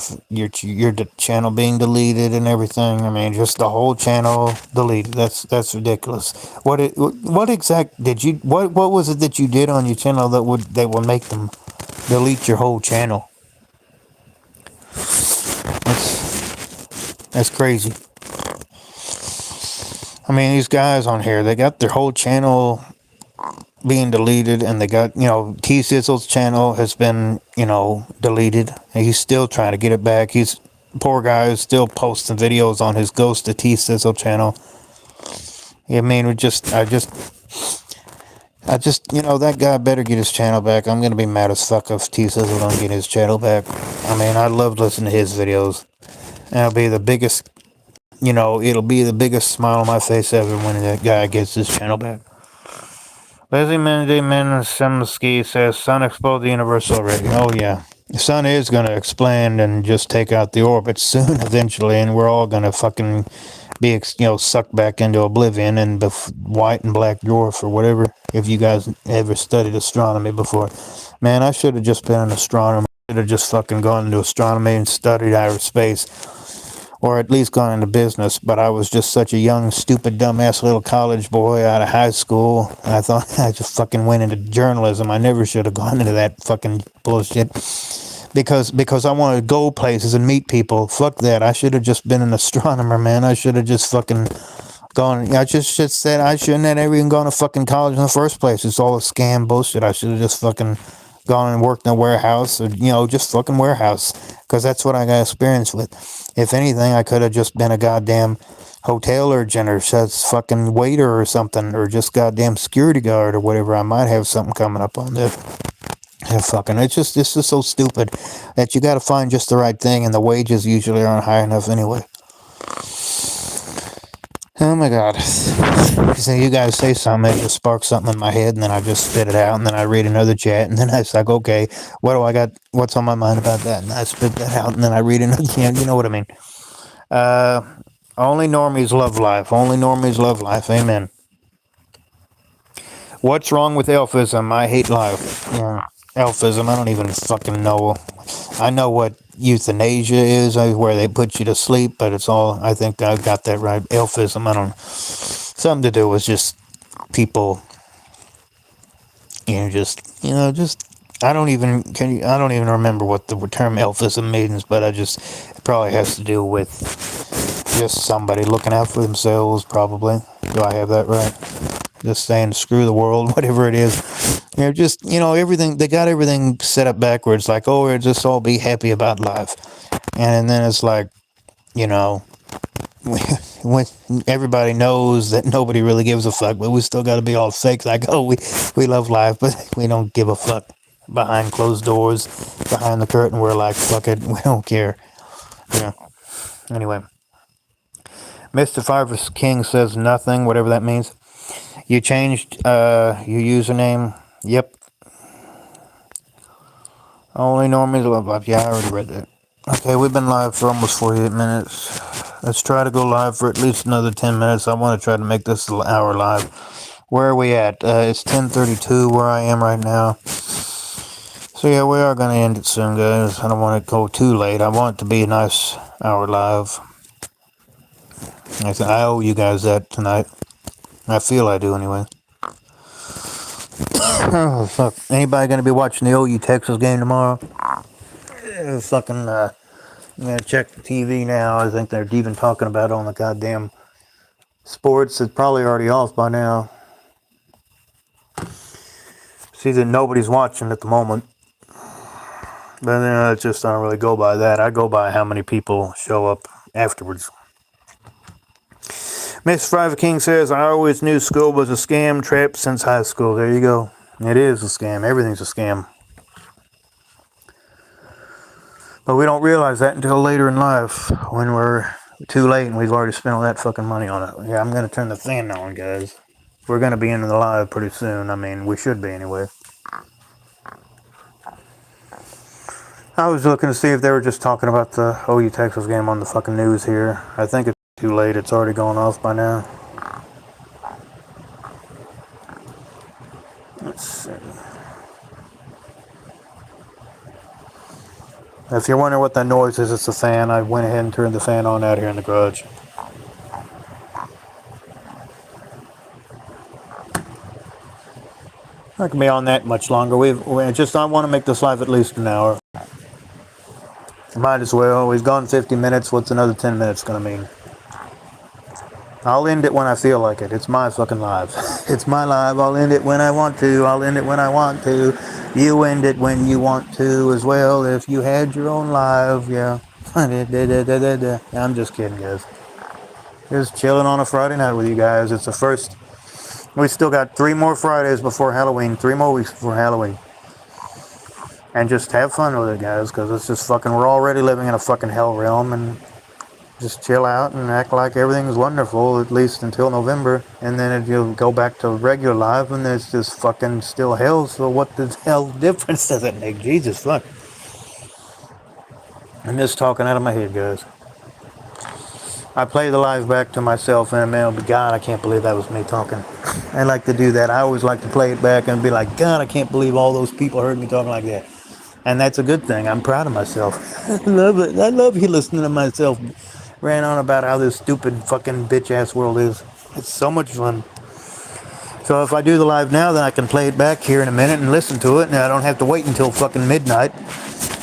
Speaker 1: channel being deleted and everything. I mean, just the whole channel deleted. That's ridiculous. What was it that you did on your channel that would make them delete your whole channel? That's crazy. I mean, these guys on here, they got their whole channel being deleted, and they got, T-Sizzle's channel has been, deleted, and he's still trying to get it back. Poor guy is still posting videos on his Ghost of T-Sizzle channel. I mean, I just, that guy better get his channel back. I'm going to be mad as fuck if T-Sizzle don't get his channel back. I mean, I love listening to his videos. And it'll be the biggest smile on my face ever when that guy gets his channel back. Leslie Simsky says, Sun explode the universe already. Oh, yeah. The sun is going to expand and just take out the orbit soon, eventually, and we're all going to fucking be, sucked back into oblivion and white and black dwarf or whatever, if you guys ever studied astronomy before. Man, I should have just been an astronomer. I should have just fucking gone into astronomy and studied outer space. Or at least gone into business, but I was just such a young, stupid, dumbass little college boy out of high school. And I thought I just fucking went into journalism. I never should have gone into that fucking bullshit. because I wanted to go places and meet people. Fuck that. I should have just been an astronomer, man. I should have just fucking gone. I just said I shouldn't have even gone to fucking college in the first place. It's all a scam bullshit. I should have just fucking gone and worked in a warehouse, or just fucking warehouse, because that's what I got experience with. If anything, I could have just been a goddamn hotel urchin or just fucking waiter or something, or just goddamn security guard or whatever. I might have something coming up on this. Yeah, fucking, it's just so stupid that you got to find just the right thing, and the wages usually aren't high enough anyway. Oh my god. So you guys say something, it just sparks something in my head, and then I just spit it out, and then I read another chat, and then I was like, okay, what do I got? What's on my mind about that? And I spit that out, and then I read another chat. You know what I mean? Only normies love life. Only normies love life. Amen. What's wrong with elfism? I hate life. Yeah. Elfism, I don't even fucking know. I know what euthanasia is, where they put you to sleep, but it's all, I think I got that right. Elfism, I don't know. Something to do with just people, I don't even remember what the term elfism means, but it probably has to do with just somebody looking out for themselves, probably. Do I have that right? Just saying screw the world, whatever it is. Everything, they got everything set up backwards, like, oh, we'll just all be happy about life. And then it's like, when everybody knows that nobody really gives a fuck, but we still got to be all fake, like, oh, we love life, but we don't give a fuck. Behind closed doors, behind the curtain, we're like, fuck it, we don't care. Anyway. Mr. Fiver King says nothing, whatever that means. You changed your username. Yep. Only normies love life. Yeah, I already read that. Okay, we've been live for almost 48 minutes. Let's try to go live for at least another 10 minutes. I want to try to make this an hour live. Where are we at? It's 10:32 where I am right now. So yeah, we are going to end it soon, guys. I don't want it to go too late. I want it to be a nice hour live. I owe you guys that tonight. I feel I do anyway. Oh, fuck. Anybody going to be watching the OU Texas game tomorrow? I'm going to check the TV now. I think they're even talking about it on the goddamn sports. It's probably already off by now. See that nobody's watching at the moment. But I just don't really go by that. I go by how many people show up afterwards. Miss Fiver King says, I always knew school was a scam trap since high school. There you go. It is a scam. Everything's a scam. But we don't realize that until later in life, when we're too late and we've already spent all that fucking money on it. Yeah, I'm going to turn the fan on, guys. We're going to be into the live pretty soon. I mean, we should be anyway. I was looking to see if they were just talking about the OU Texas game on the fucking news here. I think it's too late. It's already gone off by now. Let's see. If you're wondering what that noise is, it's a fan. I went ahead and turned the fan on out here in the garage. Not gonna be on that much longer. I want to make this live at least an hour. Might as well. We've gone 50 minutes. What's another 10 minutes gonna mean? I'll end it when I feel like it. It's my fucking live. It's my live. I'll end it when I want to. I'll end it when I want to. You end it when you want to as well. If you had your own live, yeah. I'm just kidding, guys. Just chilling on a Friday night with you guys. It's the first. We still got 3 more Fridays before Halloween. 3 more weeks before Halloween. And just have fun with it, guys, because it's just fucking, we're already living in a fucking hell realm, and just chill out and act like everything's wonderful, at least until November, and then you'll go back to regular life, and there's just fucking still hell, so what the hell difference does it make? Jesus, fuck. I'm just talking out of my head, guys. I play the live back to myself, and but God, I can't believe that was me talking. I like to do that. I always like to play it back and be like, God, I can't believe all those people heard me talking like that. And that's a good thing. I'm proud of myself. I love it. I love you listening to myself ran on about how this stupid fucking bitch-ass world is. It's so much fun. So if I do the live now, then I can play it back here in a minute and listen to it, and I don't have to wait until fucking midnight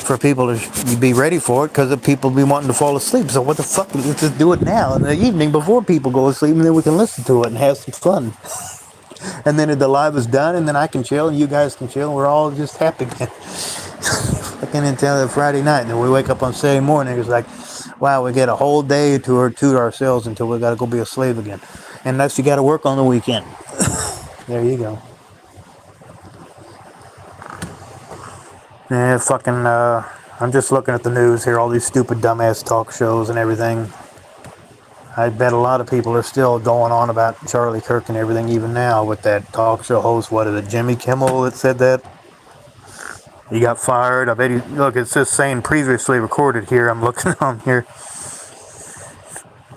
Speaker 1: for people to be ready for it, because the people be wanting to fall asleep. So what the fuck? Let's just do it now in the evening before people go to sleep, and then we can listen to it and have some fun. And then the live is done, and then I can chill, and you guys can chill, and we're all just happy again. Fucking until Friday night, and then we wake up on Saturday morning. It's like, wow, we get a whole day to ourselves until we got to go be a slave again. Unless you got to work on the weekend. There you go. Yeah, fucking, I'm just looking at the news here, all these stupid dumbass talk shows and everything. I bet a lot of people are still going on about Charlie Kirk and everything even now with that talk show host. What is it, Jimmy Kimmel that said that? He got fired. I bet he, look, it's just saying previously recorded here. I'm looking on here.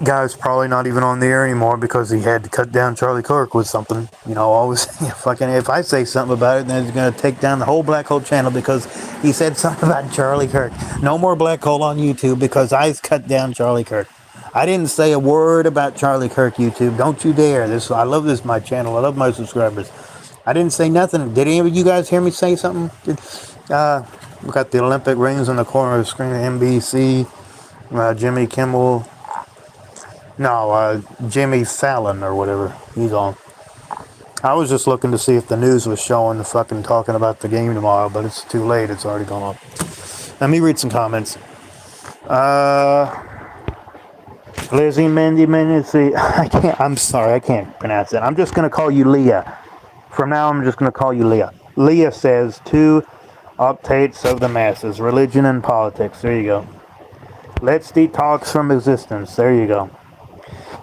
Speaker 1: Guy's probably not even on the air anymore because he had to cut down Charlie Kirk with something. You know, always fucking, if I say something about it, then he's going to take down the whole Black Hole channel because he said something about Charlie Kirk. No more Black Hole on YouTube because I cut down Charlie Kirk. I didn't say a word about Charlie Kirk, YouTube. Don't you dare. I love this, my channel. I love my subscribers. I didn't say nothing. Did any of you guys hear me say something? We got the Olympic rings on the corner of the screen, NBC, Jimmy Kimmel. No, Jimmy Fallon or whatever. He's on. I was just looking to see if the news was showing the fucking talking about the game tomorrow, but it's too late. It's already gone up. Let me read some comments. Lizzie Mendy, I'm sorry, I can't pronounce it. I'm just going to call you Leah. From now, I'm just going to call you Leah. Leah says, 2 updates of the masses, religion and politics. There you go. Let's detox from existence. There you go.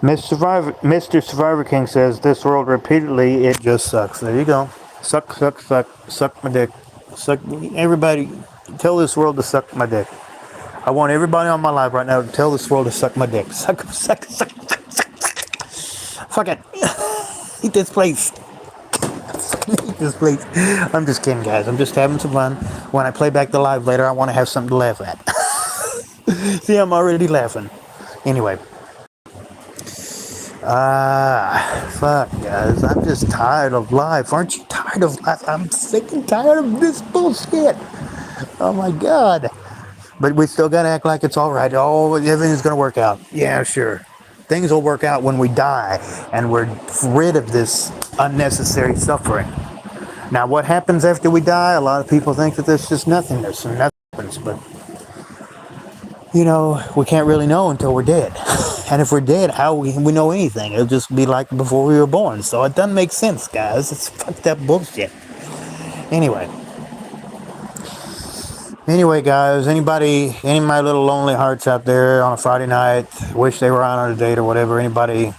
Speaker 1: Mr. Survivor King says, this world repeatedly, it just sucks. There you go. Suck my dick. Everybody, tell this world to suck my dick. I want everybody on my live right now to tell this world to suck my dick. Suck. Fuck it. Eat this place. Eat this place. I'm just kidding, guys. I'm just having some fun. When I play back the live later, I want to have something to laugh at. See, I'm already laughing. Anyway. Fuck, guys. I'm just tired of life. Aren't you tired of life? I'm sick and tired of this bullshit. Oh, my God. But we still got to act like it's all right. Oh, everything's going to work out. Yeah, sure. Things will work out when we die and we're rid of this unnecessary suffering. Now, what happens after we die? A lot of people think that there's just nothingness and nothing happens. But, you know, we can't really know until we're dead. And if we're dead, how we know anything? It'll just be like before we were born. So it doesn't make sense, guys. It's fucked up bullshit. Anyway, guys, any of my little lonely hearts out there on a Friday night, wish they were out on a date or whatever, anybody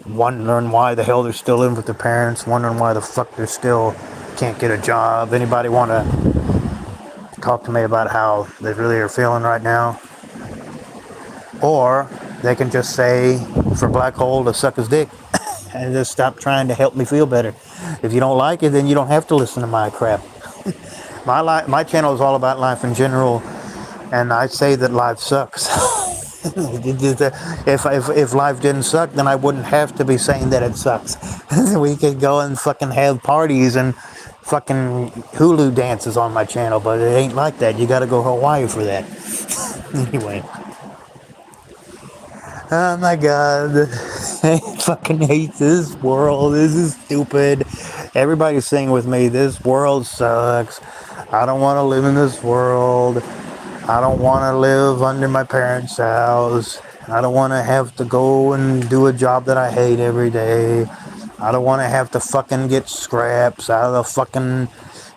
Speaker 1: wondering why the hell they're still living with their parents, wondering why the fuck they still can't get a job, anybody want to talk to me about how they really are feeling right now? Or they can just say for Black Hole to suck his dick and just stop trying to help me feel better. If you don't like it, then you don't have to listen to my crap. My channel is all about life in general, and I say that life sucks. If life didn't suck, then I wouldn't have to be saying that it sucks. We could go and fucking have parties and fucking Hulu dances on my channel, but it ain't like that. You gotta go to Hawaii for that. Anyway. Oh my God. I fucking hate this world. This is stupid. Everybody's saying with me, this world sucks. I don't want to live in this world. I don't want to live under my parents' house. I don't want to have to go and do a job that I hate every day. I don't want to have to fucking get scraps out of the fucking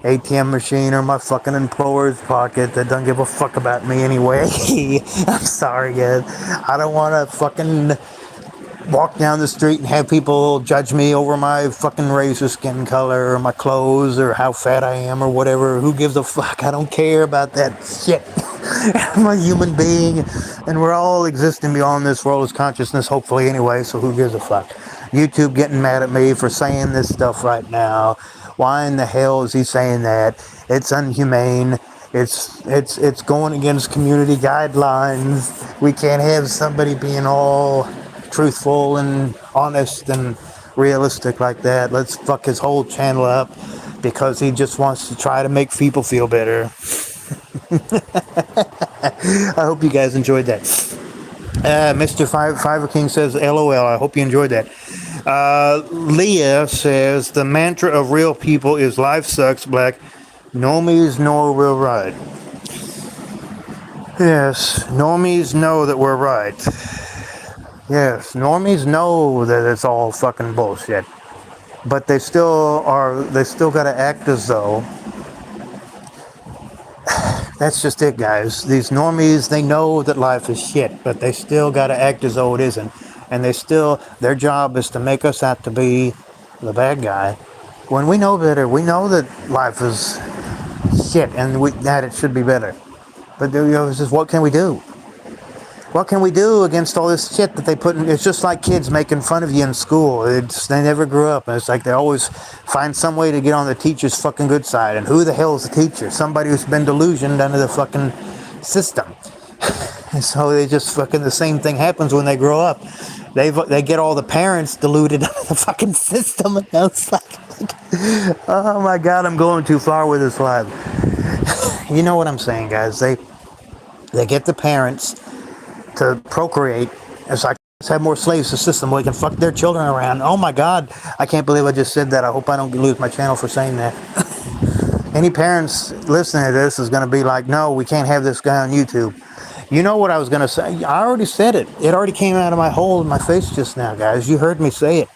Speaker 1: ATM machine or my fucking employer's pocket that don't give a fuck about me anyway. I'm sorry, guys. I don't want to fucking walk down the street and have people judge me over my fucking race or skin color or my clothes or how fat I am or whatever. Who gives a fuck? I don't care about that shit. I'm a human being and we're all existing beyond this world as consciousness, hopefully anyway, so who gives a fuck? YouTube getting mad at me for saying this stuff right now. Why in the hell is he saying that? It's inhumane. It's going against community guidelines. We can't have somebody being all truthful and honest and realistic like that. Let's fuck his whole channel up because he just wants to try to make people feel better. I hope you guys enjoyed that. Mr. Fiver King says, LOL. I hope you enjoyed that. Leah says, the mantra of real people is life sucks, black. Normies know we're right. Yes, normies know that we're right. Yes, normies know that it's all fucking bullshit. But they still gotta act as though. That's just it, guys. These normies, they know that life is shit, but they still gotta act as though it isn't. And their job is to make us out to be the bad guy. When we know better, we know that life is shit and that it should be better. But it's just, what can we do? What can we do against all this shit that they put in? It's just like kids making fun of you in school. They never grew up. And it's like they always find some way to get on the teacher's fucking good side. And who the hell is the teacher? Somebody who's been delusioned under the fucking system. And so they just fucking, the same thing happens when they grow up. They get all the parents deluded under the fucking system. And it's like, oh my God, I'm going too far with this live. You know what I'm saying, guys? They get the parents to procreate. It's like, let's have more slaves to the system where they can fuck their children around. Oh my God, I can't believe I just said that. I hope I don't lose my channel for saying that. Any parents listening to this is going to be like, no, we can't have this guy on YouTube. You know what I was going to say? I already said it. It already came out of my hole in my face just now, guys. You heard me say it.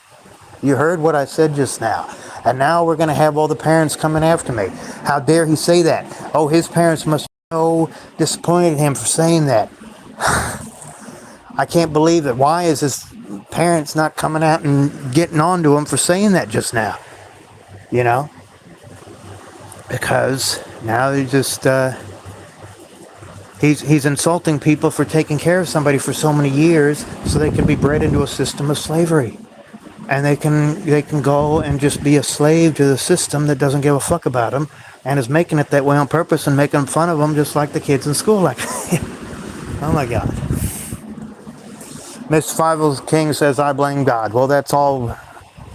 Speaker 1: You heard what I said just now. And now we're going to have all the parents coming after me. How dare he say that? Oh, his parents must be so disappointed in him for saying that. I can't believe it. Why is his parents not coming out and getting on to him for saying that just now? You know? Because now they just, he's insulting people for taking care of somebody for so many years so they can be bred into a system of slavery. And they can go and just be a slave to the system that doesn't give a fuck about them and is making it that way on purpose and making fun of them just like the kids in school. Like, oh my God. Miss Five King says, I blame God. Well, that's all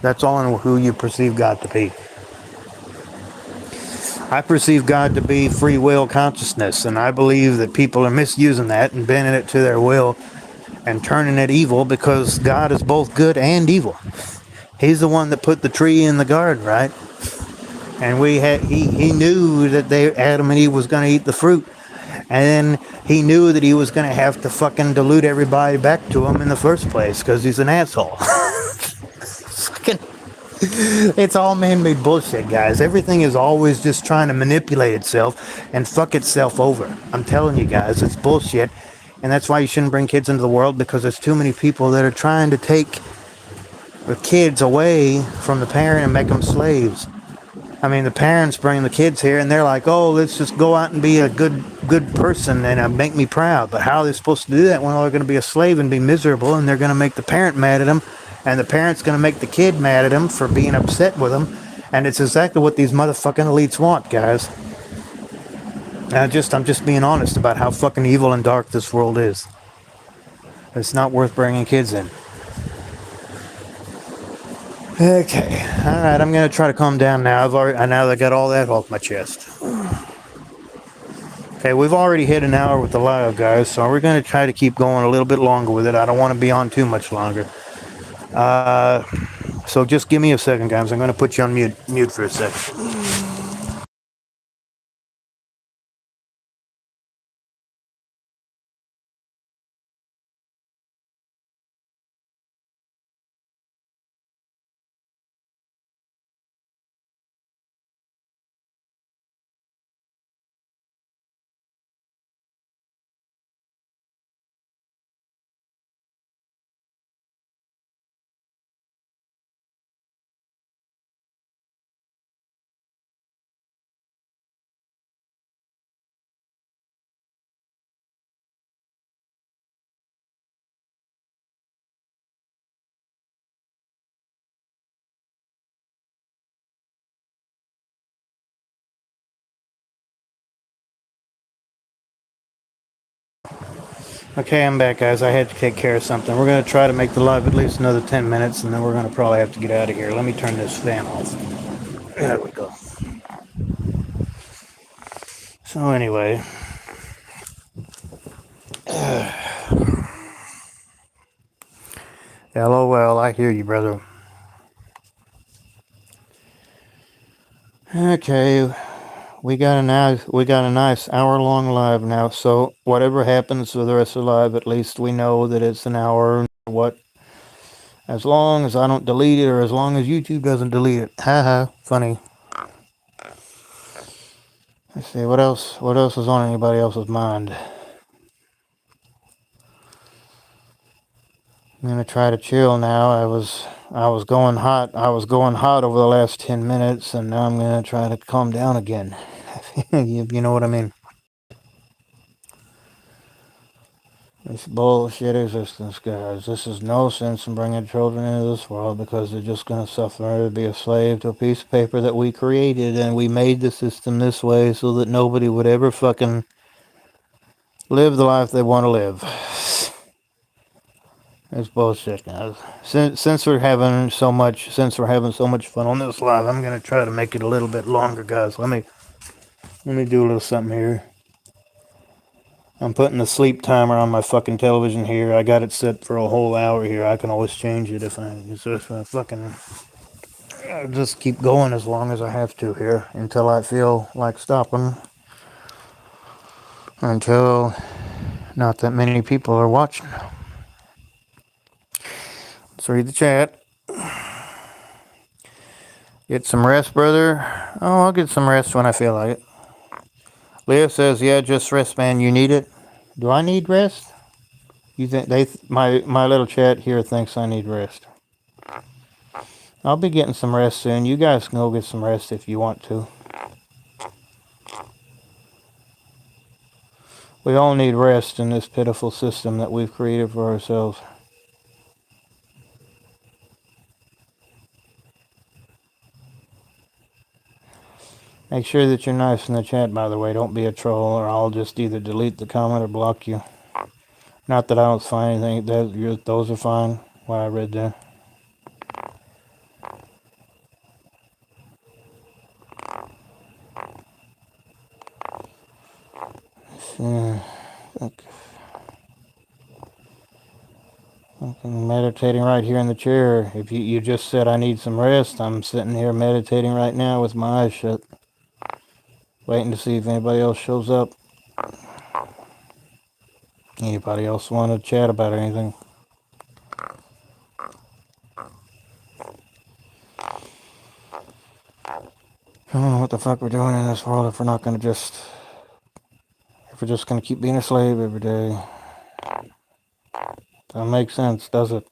Speaker 1: in who you perceive God to be. I perceive God to be free will consciousness, and I believe that people are misusing that and bending it to their will and turning it evil because God is both good and evil. He's the one that put the tree in the garden, right? And he knew that Adam and Eve was going to eat the fruit. And then he knew that he was going to have to fucking dilute everybody back to him in the first place because he's an asshole. It's all man-made bullshit, guys. Everything is always just trying to manipulate itself and fuck itself over. I'm telling you guys, it's bullshit. And that's why you shouldn't bring kids into the world, because there's too many people that are trying to take the kids away from the parent and make them slaves. I mean, the parents bring the kids here and they're like, oh, let's just go out and be a good person and make me proud. But how are they supposed to do that when they're going to be a slave and be miserable, and they're going to make the parent mad at them, and the parent's going to make the kid mad at him for being upset with him? And it's exactly what these motherfucking elites want, guys. I'm just being honest about how fucking evil and dark this world is. It's not worth bringing kids in. Okay, all right. I'm gonna try to calm down now. Now that I got all that off my chest. Okay, we've already hit an hour with the live, guys, so we're gonna try to keep going a little bit longer with it. I don't want to be on too much longer. So just give me a second, guys. I'm gonna put you on mute for a second. Okay, I'm back, guys. I had to take care of something. We're going to try to make the live at least another 10 minutes, and then we're going to probably have to get out of here. Let me turn this fan off. There we go. So anyway, LOL, I hear you, brother. Okay, we got a nice hour-long live now. So whatever happens for the rest of the live, at least we know that it's an hour. What? As long as I don't delete it, or as long as YouTube doesn't delete it. Haha, funny. Let's see what else. What else is on anybody else's mind? I'm gonna try to chill now. I was going hot. I was going hot over the last 10 minutes, and now I'm gonna try to calm down again. You know what I mean? It's bullshit existence, guys. This is no sense in bringing children into this world because they're just gonna suffer to be a slave to a piece of paper that we created, and we made the system this way so that nobody would ever fucking live the life they want to live. It's bullshit, guys. Since we're having so much fun on this live, I'm gonna try to make it a little bit longer, guys. Let me do a little something here. I'm putting the sleep timer on my fucking television here. I got it set for a whole hour here. I can always change it if I fucking I'll just keep going as long as I have to here until I feel like stopping. Until not that many people are watching. Let's read the chat. Get some rest, brother. Oh, I'll get some rest when I feel like it. Leah says, "Yeah, just rest, man. You need it." Do I need rest? You think my little chat here thinks I need rest? I'll be getting some rest soon. You guys can go get some rest if you want to. We all need rest in this pitiful system that we've created for ourselves. Make sure that you're nice in the chat, by the way. Don't be a troll, or I'll just either delete the comment or block you. Not that I don't find anything. Those are fine. What I read there. Yeah, I'm meditating right here in the chair. If you just said I need some rest, I'm sitting here meditating right now with my eyes shut, waiting to see if anybody else shows up. Anybody else want to chat about anything? I don't know what the fuck we're doing in this world if we're not gonna if we're just gonna keep being a slave every day. Doesn't make sense, does it?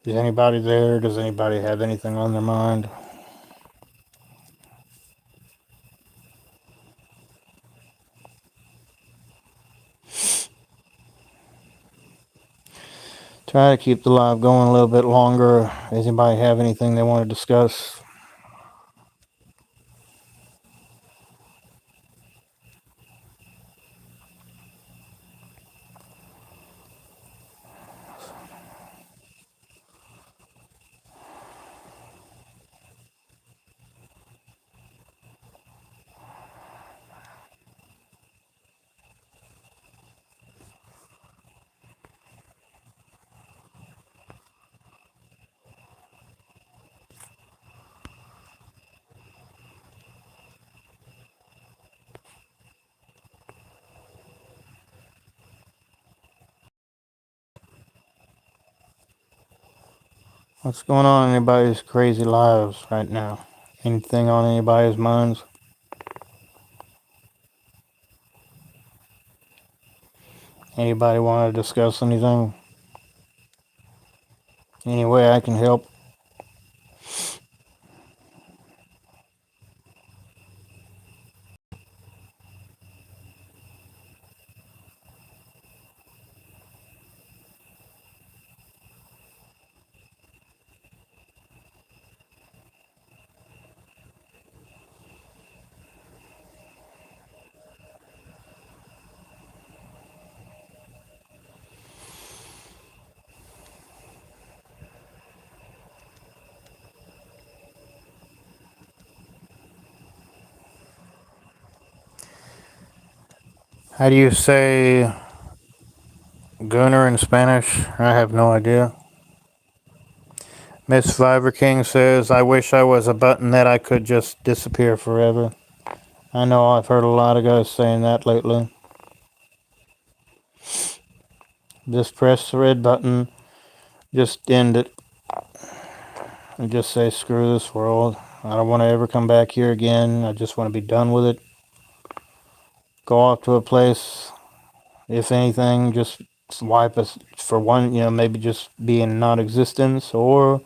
Speaker 1: Is anybody there? Does anybody have anything on their mind? Try to keep the live going a little bit longer. Does anybody have anything they want to discuss? What's going on in anybody's crazy lives right now? Anything on anybody's minds? Anybody want to discuss anything? Any way I can help? How do you say Gunner in Spanish? I have no idea. Miss Viver King says, I wish I was a button that I could just disappear forever. I know I've heard a lot of guys saying that lately. Just press the red button, just end it, and just say, screw this world. I don't want to ever come back here again. I just want to be done with it. Go off to a place, if anything, just wipe us for one, maybe just be in non-existence, or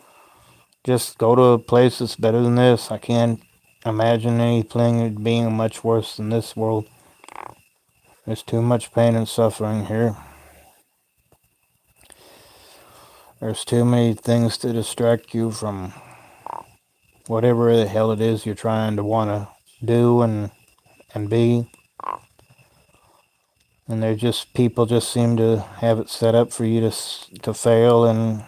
Speaker 1: just go to a place that's better than this. I can't imagine anything being much worse than this world. There's too much pain and suffering here. There's too many things to distract you from whatever the hell it is you're trying to want to do and be. And they're just, people just seem to have it set up for you to fail, and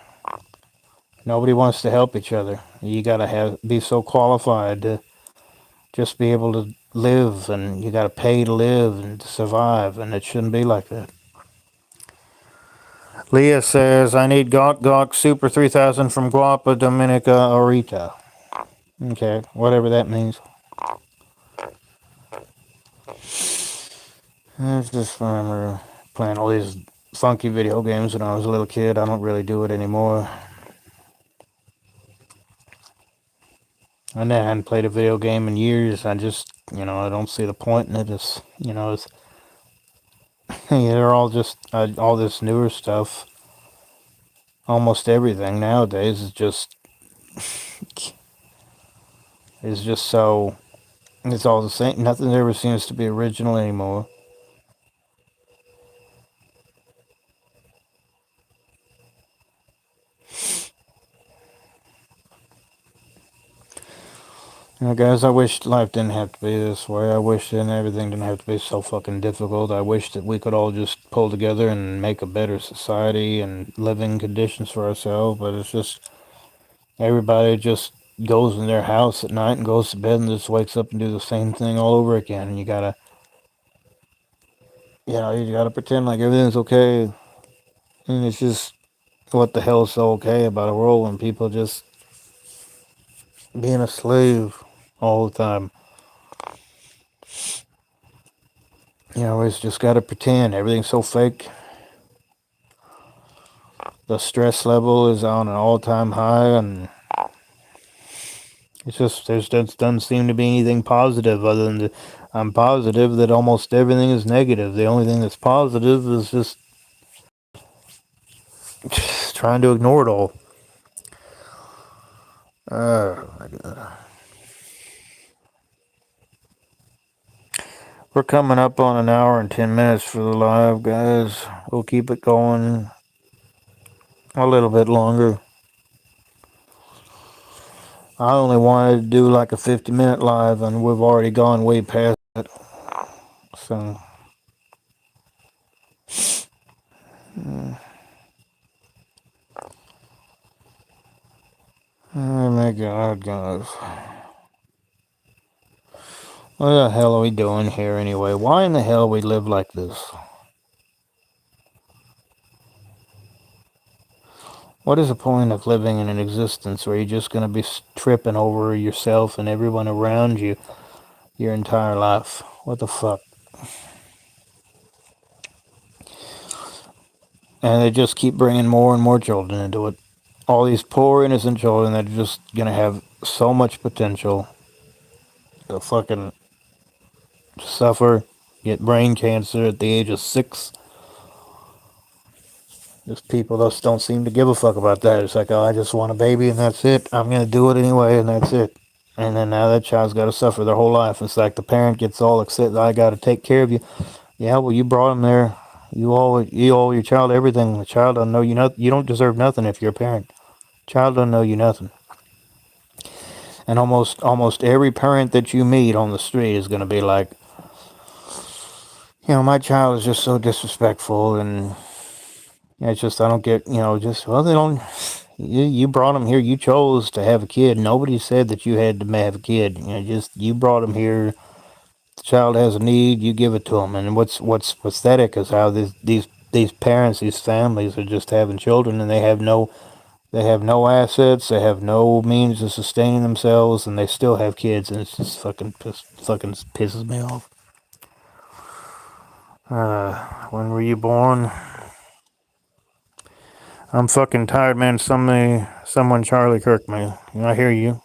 Speaker 1: nobody wants to help each other. You gotta be so qualified to just be able to live, and you gotta pay to live and to survive, and it shouldn't be like that. Leah says, I need Gawk Gawk Super 3000 from Guapa Dominica Arita. Okay, whatever that means. I just remember playing all these funky video games when I was a little kid. I don't really do it anymore. And I hadn't played a video game in years. I just, I don't see the point in it. It's, they're all just, all this newer stuff. Almost everything nowadays is just so, it's all the same. Nothing ever seems to be original anymore. Guys, I wish life didn't have to be this way. I wish everything didn't have to be so fucking difficult. I wish that we could all just pull together and make a better society and living conditions for ourselves, but it's just, everybody just goes in their house at night and goes to bed and just wakes up and do the same thing all over again. And you gotta pretend like everything's okay. And it's just, what the hell is so okay about a world when people just being a slave all the time? It's just gotta pretend. Everything's so fake. The stress level is on an all-time high, and it's just, there doesn't seem to be anything positive other than I'm positive that almost everything is negative. The only thing that's positive is just trying to ignore it all. Oh my God. We're coming up on an hour and 10 minutes for the live, guys. We'll keep it going a little bit longer. I only wanted to do like a 50-minute live, and we've already gone way past it. So, oh my God, guys. What the hell are we doing here anyway? Why in the hell we live like this? What is the point of living in an existence where you're just going to be tripping over yourself and everyone around you your entire life? What the fuck? And they just keep bringing more and more children into it. All these poor, innocent children that are just going to have so much potential to fucking suffer, get brain cancer at the age of 6. Just people just don't seem to give a fuck about that. It's like, oh, I just want a baby and that's it. I'm going to do it anyway and that's it. And then now that child's got to suffer their whole life. It's like the parent gets all excited, I got to take care of you. Yeah, well, you brought him there. You owe your child everything. The child doesn't know you nothing. You don't deserve nothing if you're a parent. Child doesn't know you nothing. And almost every parent that you meet on the street is going to be like, my child is just so disrespectful, and it's just, I don't get, well, they don't, you brought them here, you chose to have a kid. Nobody said that you had to have a kid. You brought them here the child has a need, you give it to them. And what's pathetic is how these parents, these families are just having children, and they have no assets, they have no means of sustaining themselves, and they still have kids, and it's just fucking pisses me off. When were you born? I'm fucking tired, man. Someone Charlie Kirk me. I hear you.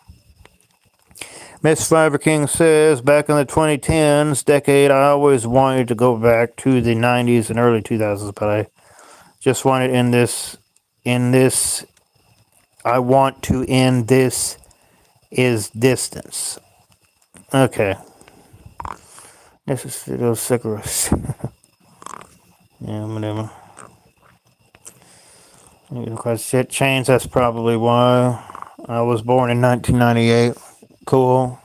Speaker 1: Miss Fiver King says, back in the 2010s decade, I always wanted to go back to the 90s and early 2000s, but I just wanted I want to end this is distance. Okay. This is those cigarettes. Yeah, whatever. Because shit changed, that's probably why. I was born in 1998. Cool.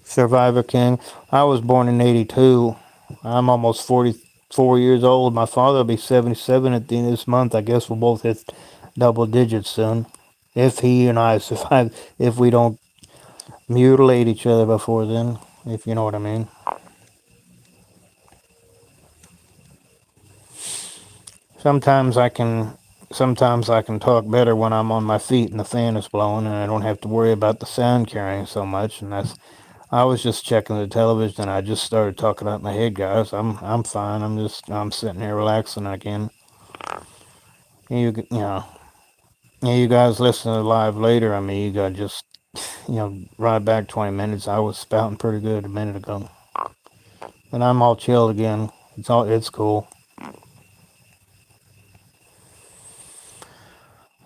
Speaker 1: Survivor King. I was born in 82. I'm almost 44 years old. My father will be 77 at the end of this month. I guess we'll both hit double digits soon. If he and I survive, if we don't mutilate each other before then, if you know what I mean. Sometimes I can talk better when I'm on my feet and the fan is blowing and I don't have to worry about the sound carrying so much. And I was just checking the television and I just started talking out my head, guys. I'm fine. I'm sitting here relaxing again. You know, you guys listen to live later. I mean, you got just right back 20 minutes. I was spouting pretty good a minute ago, and I'm all chilled again. It's cool.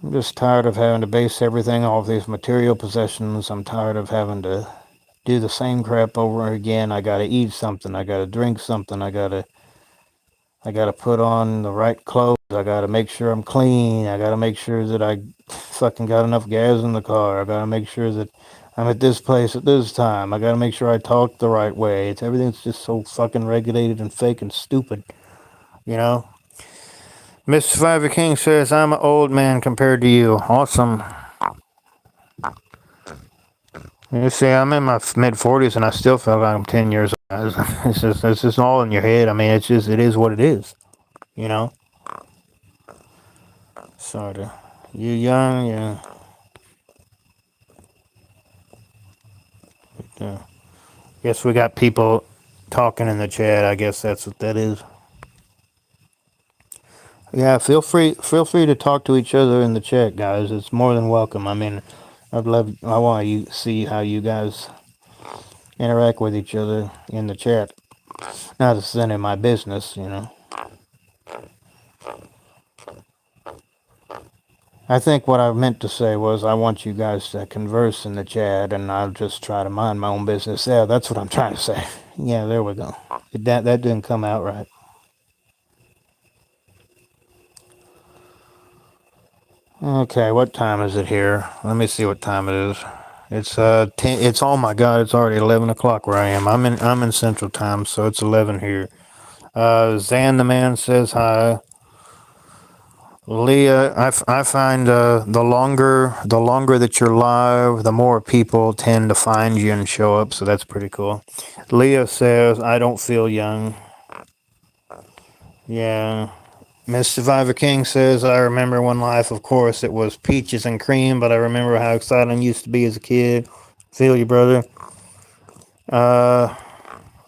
Speaker 1: I'm just tired of having to base everything off these material possessions. I'm tired of having to do the same crap over again. I gotta eat something. I gotta drink something. I gotta put on the right clothes. I gotta make sure I'm clean. I gotta make sure that I fucking got enough gas in the car. I gotta make sure that I'm at this place at this time. I gotta make sure I talk the right way. Everything's just so fucking regulated and fake and stupid, you know? Mr. Fiver King says, I'm an old man compared to you. Awesome. You see, I'm in my mid-40s and I still feel like I'm 10 years old. It's just all in your head. I mean, it is what it is, you know? Sorta. You young, yeah. Guess we got people talking in the chat. I guess that's what that is. Yeah, feel free to talk to each other in the chat, guys. It's more than welcome. I mean, I want to see how you guys interact with each other in the chat. Not it's none of my business, you know. I think what I meant to say was I want you guys to converse in the chat, and I'll just try to mind my own business. Yeah, that's what I'm trying to say. Yeah, there we go. That didn't come out right. Okay, what time is it here? Let me see what time it is. It's 10. It's, oh my God! It's already 11 o'clock where I am. I'm in Central Time, so it's 11 here. Zan the man says hi. Leah, I find the longer that you're live, the more people tend to find you and show up. So that's pretty cool. Leah says, I don't feel young. Yeah. Miss Survivor King says, I remember one life, of course, it was peaches and cream, but I remember how excited I used to be as a kid. Feel you, brother.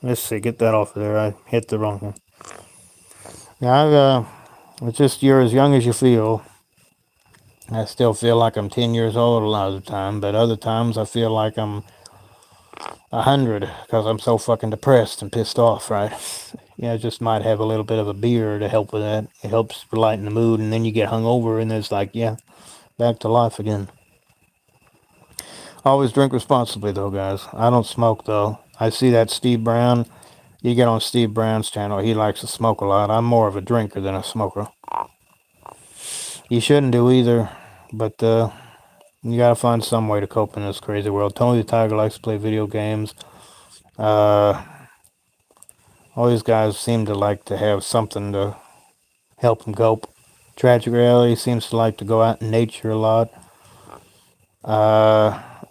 Speaker 1: Let's see, get that off of there. I hit the wrong one. Yeah, it's just you're as young as you feel. I still feel like I'm 10 years old a lot of the time, but other times I feel like I'm 100 because I'm so fucking depressed and pissed off, right? Yeah, I just might have a little bit of a beer to help with that. It helps lighten the mood, and then you get hungover, and it's like, yeah, back to life again. Always drink responsibly, though, guys. I don't smoke, though. I see that Steve Brown. You get on Steve Brown's channel, he likes to smoke a lot. I'm more of a drinker than a smoker. You shouldn't do either, but you gotta find some way to cope in this crazy world. Tony the Tiger likes to play video games. All these guys seem to like to have something to help them cope. Tragic Reality seems to like to go out in nature a lot.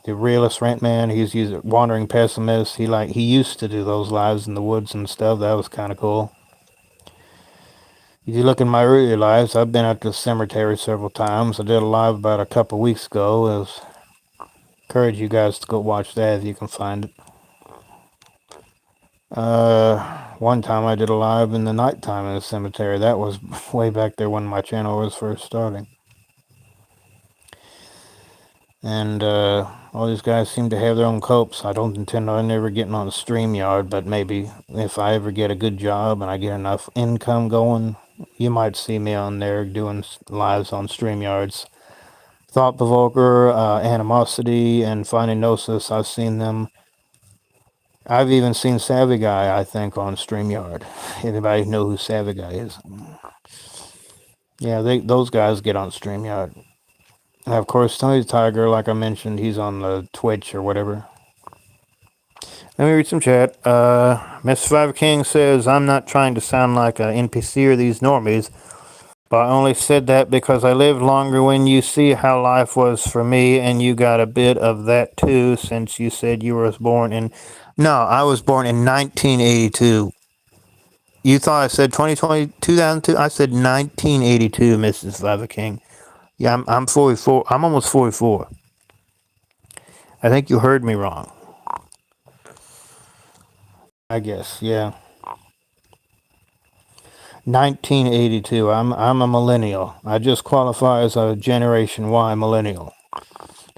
Speaker 1: the realist rant man. He's wandering pessimist. He used to do those lives in the woods and stuff. That was kind of cool. If you look in my earlier lives, I've been at the cemetery several times. I did a live about a couple of weeks ago. Encourage you guys to go watch that if you can find it. One time I did a live in the nighttime in the cemetery. That was way back there when my channel was first starting. And all these guys seem to have their own copes. I don't intend on ever getting on a StreamYard, but maybe if I ever get a good job and I get enough income going, you might see me on there doing lives on StreamYards. Thought Provoker, Animosity, and Finding Gnosis, I've seen them. I've even seen Savvy Guy, I think, on StreamYard. Anybody know who Savvy Guy is? Yeah, those guys get on StreamYard. And of course, Tony the Tiger, like I mentioned, he's on the Twitch or whatever. Let me read some chat. Miss Survivor King says, I'm not trying to sound like an NPC or these normies, but I only said that because I lived longer when you see how life was for me, and you got a bit of that too, since you said you were born in... No, I was born in 1982. You thought I said 2020, 2002? I said 1982, Mrs. Survivor King. Yeah, I'm 44. I'm almost 44. I think you heard me wrong. I guess, yeah. 1982. I'm a millennial. I just qualify as a Generation Y millennial.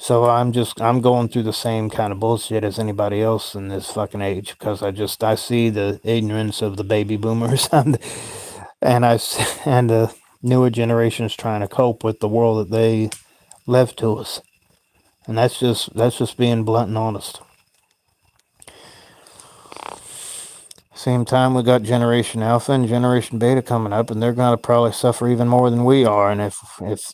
Speaker 1: So I'm going through the same kind of bullshit as anybody else in this fucking age, because I see the ignorance of the baby boomers and the newer generations trying to cope with the world that they left to us. And that's just being blunt and honest. Same time, we got Generation Alpha and Generation Beta coming up, and they're going to probably suffer even more than we are. And if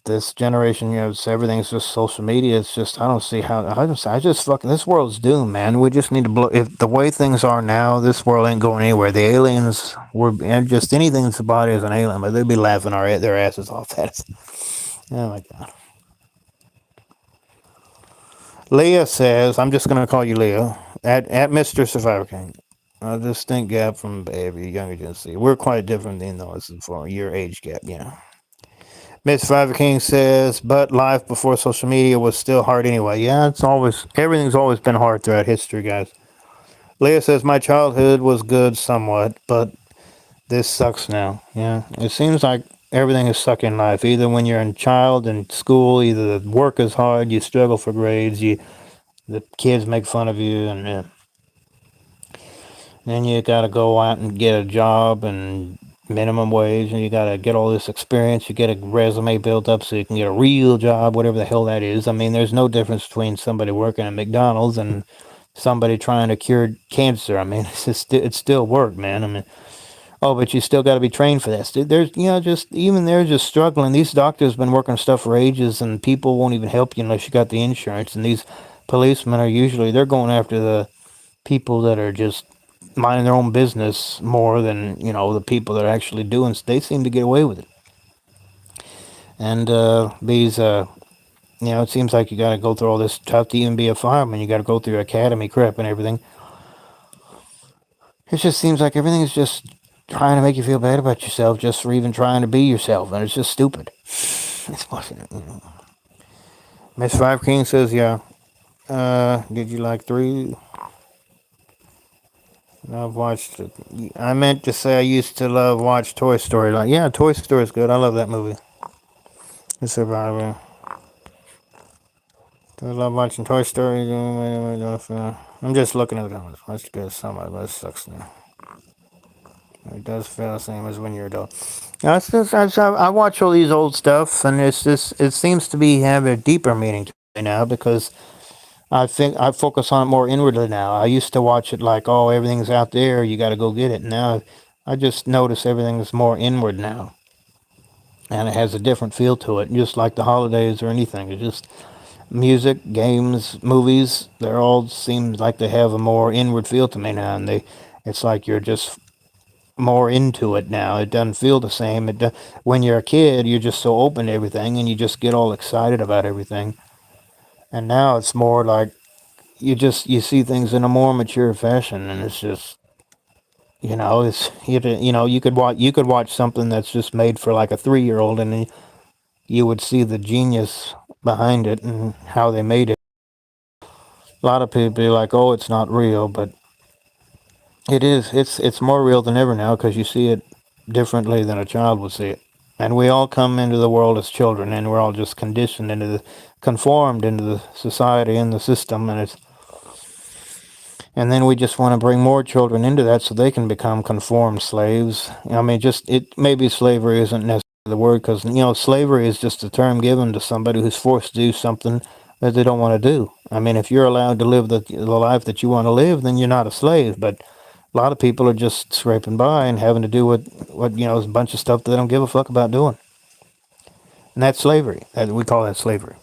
Speaker 1: this generation, everything's just social media, it's just, I don't see how, I just fucking, this world's doomed, man. We just need to blow, if the way things are now, this world ain't going anywhere. The aliens, and just anything that's a body is an alien, but they'd be laughing their asses off at us. Oh my God. Leah says, I'm just going to call you Leah, at Mr. Survivor King. A distinct gap from baby, younger Gen Z. We're quite different than those for your age gap, yeah. Miss Survivor King says, but life before social media was still hard anyway. Yeah, everything's always been hard throughout history, guys. Leah says, my childhood was good somewhat, but this sucks now. Yeah, it seems like everything is sucking in life. Either when you're a child in school, either the work is hard, you struggle for grades, the kids make fun of you, and then you got to go out and get a job and minimum wage, and you got to get all this experience. You get a resume built up so you can get a real job, whatever the hell that is. I mean, there's no difference between somebody working at McDonald's and somebody trying to cure cancer. I mean, it's still work, man. I mean, oh, but you still got to be trained for this. There's, they're just struggling. These doctors have been working stuff for ages, and people won't even help you unless you got the insurance. And these policemen they're going after the people that are just minding their own business more than, the people that are actually doing. They seem to get away with it. And it seems like you got to go through all this stuff to even be a fireman. You got to go through academy crap and everything. It just seems like everything is just trying to make you feel bad about yourself, just for even trying to be yourself, and it's just stupid. It's fucking. Miss Five King says, yeah. Did you like 3? I've watched it. I meant to say I used to watch Toy Story. Yeah, Toy Story is good. I love that movie. The Survivor. Do I love watching Toy Story? I'm just looking at the comments. That's good. Somebody, but it sucks now. It does feel the same as when you're adult. I watch all these old stuff, and it seems to have a deeper meaning to me now, because I think I focus on it more inwardly now. I used to watch it like, oh, everything's out there, you got to go get it. Now I just notice everything's more inward now, and it has a different feel to it, just like the holidays or anything. It's just music, games, movies. They're all seem like they have a more inward feel to me now, and it's like you're just more into it now. It doesn't feel the same. When you're a kid, you're just so open to everything, and you just get all excited about everything. And now it's more like you see things in a more mature fashion, and it's just, you could watch something that's just made for like a 3-year old, and you would see the genius behind it and how they made it. A lot of people be like, "Oh, it's not real," but it is. It's more real than ever now because you see it differently than a child would see it. And we all come into the world as children, and we're all just conditioned conformed into the society and the system, and then we just want to bring more children into that so they can become conformed slaves. I mean, just it maybe slavery isn't necessarily the word, because slavery is just a term given to somebody who's forced to do something that they don't want to do. I mean, if you're allowed to live the life that you want to live, then you're not a slave. But a lot of people are just scraping by and having to do what is a bunch of stuff that they don't give a fuck about doing, and that's slavery. We call that slavery.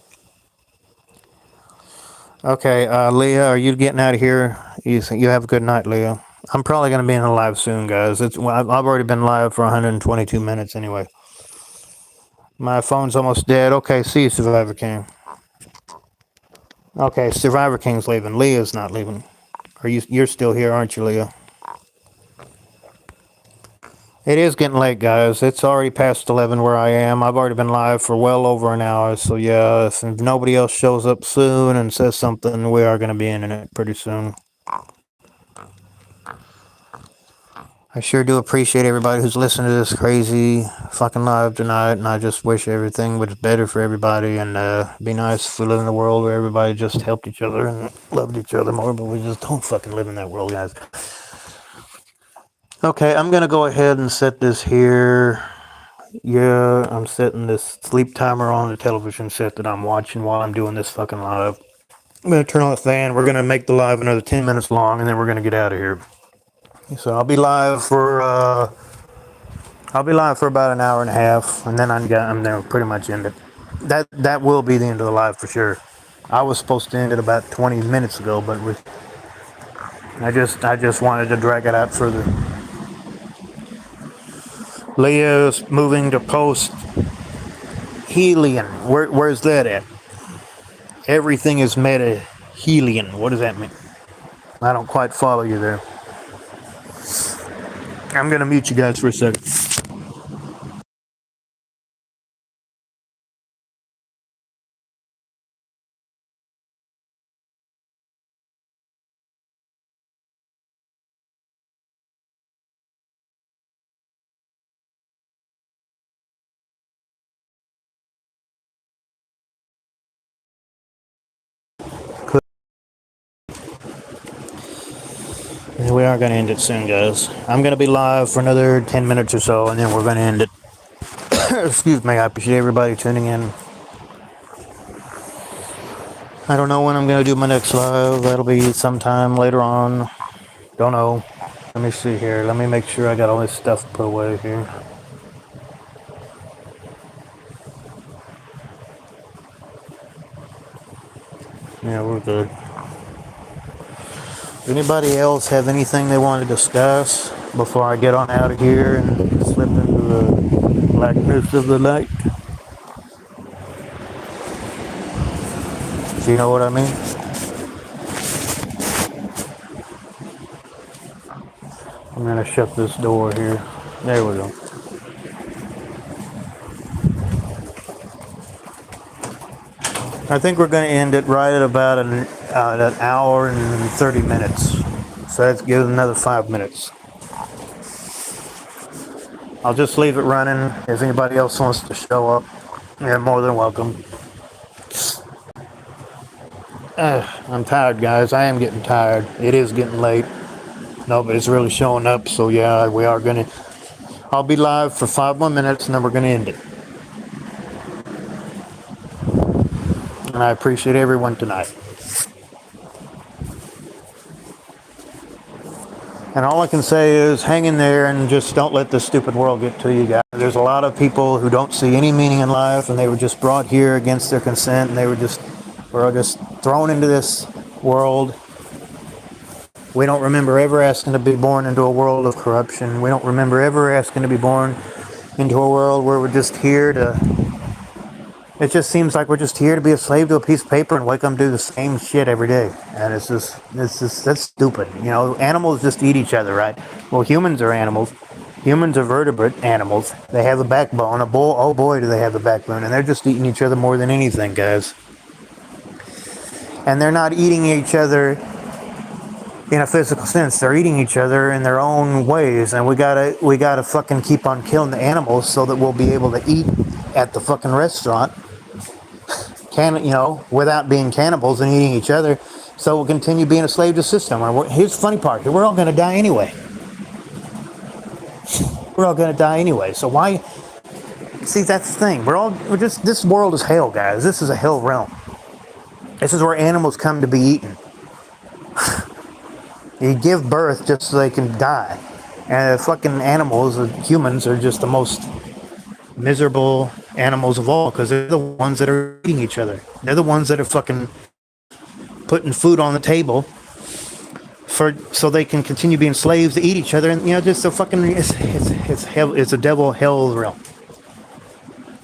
Speaker 1: Okay, Leah, are you getting out of here? You have a good night, Leah. I'm probably going to be in a live soon, guys. I've already been live for 122 minutes anyway. My phone's almost dead. Okay, see you, Survivor King. Okay, Survivor King's leaving. Leah's not leaving. You're still here, aren't you, Leah? It is getting late, guys. It's already past 11 where I am. I've already been live for well over an hour. So yeah, if nobody else shows up soon and says something, we are going to be in it pretty soon. I sure do appreciate everybody who's listening to this crazy fucking live tonight, and I just wish everything was better for everybody, and be nice if we live in a world where everybody just helped each other and loved each other more, but we just don't fucking live in that world, guys. Okay, I'm gonna go ahead and set this here. Yeah, I'm setting this sleep timer on the television set that I'm watching while I'm doing this fucking live. I'm gonna turn on the fan. We're gonna make the live another 10 minutes long, and then we're gonna get out of here. So I'll be live for about an hour and a half, and then I'm there pretty much end it. That will be the end of the live for sure. I was supposed to end it about 20 minutes ago, but I just wanted to drag it out further. Leah's moving to post Helion. Where's that at? Everything is meta Helion. What does that mean? I don't quite follow you there. I'm gonna mute you guys for a second. We are going to end it soon, guys. I'm going to be live for another 10 minutes or so, and then we're going to end it. Excuse me, I appreciate everybody tuning in. I don't know when I'm going to do my next live. That'll be sometime later on. Don't know. Let me see here. Let me make sure I got all this stuff put away here. Yeah, we're good. Anybody else have anything they want to discuss before I get on out of here and slip into the blackness of the night? Do you know what I mean? I'm going to shut this door here. There we go. I think we're going to end it right at about an hour and 30 minutes. So let's give it another 5 minutes. I'll just leave it running. If anybody else wants to show up, you're more than welcome. I'm tired, guys. I am getting tired. It is getting late. Nobody's really showing up. So yeah, we are going to... I'll be live for 5 more minutes and then we're going to end it. And I appreciate everyone tonight. And all I can say is hang in there and just don't let this stupid world get to you guys. There's a lot of people who don't see any meaning in life, and they were just brought here against their consent, and they were just thrown into this world. We don't remember ever asking to be born into a world of corruption. We don't remember ever asking to be born into a world where we're just here to It just seems like we're just here to be a slave to a piece of paper and wake up and do the same shit every day. And that's stupid. You know, animals just eat each other, right? Well, humans are animals. Humans are vertebrate animals. They have a backbone. Oh boy, do they have a backbone. And they're just eating each other more than anything, guys. And they're not eating each other in a physical sense. They're eating each other in their own ways. And we gotta fucking keep on killing the animals so that we'll be able to eat at the fucking restaurant. Without being cannibals and eating each other, so we'll continue being a slave to the system. Here's the funny part: we're all going to die anyway. We're all going to die anyway. So why? See, that's the thing. This world is hell, guys. This is a hell realm. This is where animals come to be eaten. You give birth just so they can die, and the fucking animals, humans, are just the most miserable animals of all, because they're the ones that are eating each other. They're the ones that are fucking putting food on the table so they can continue being slaves to eat each other. And just a fucking it's hell. It's a devil hell realm,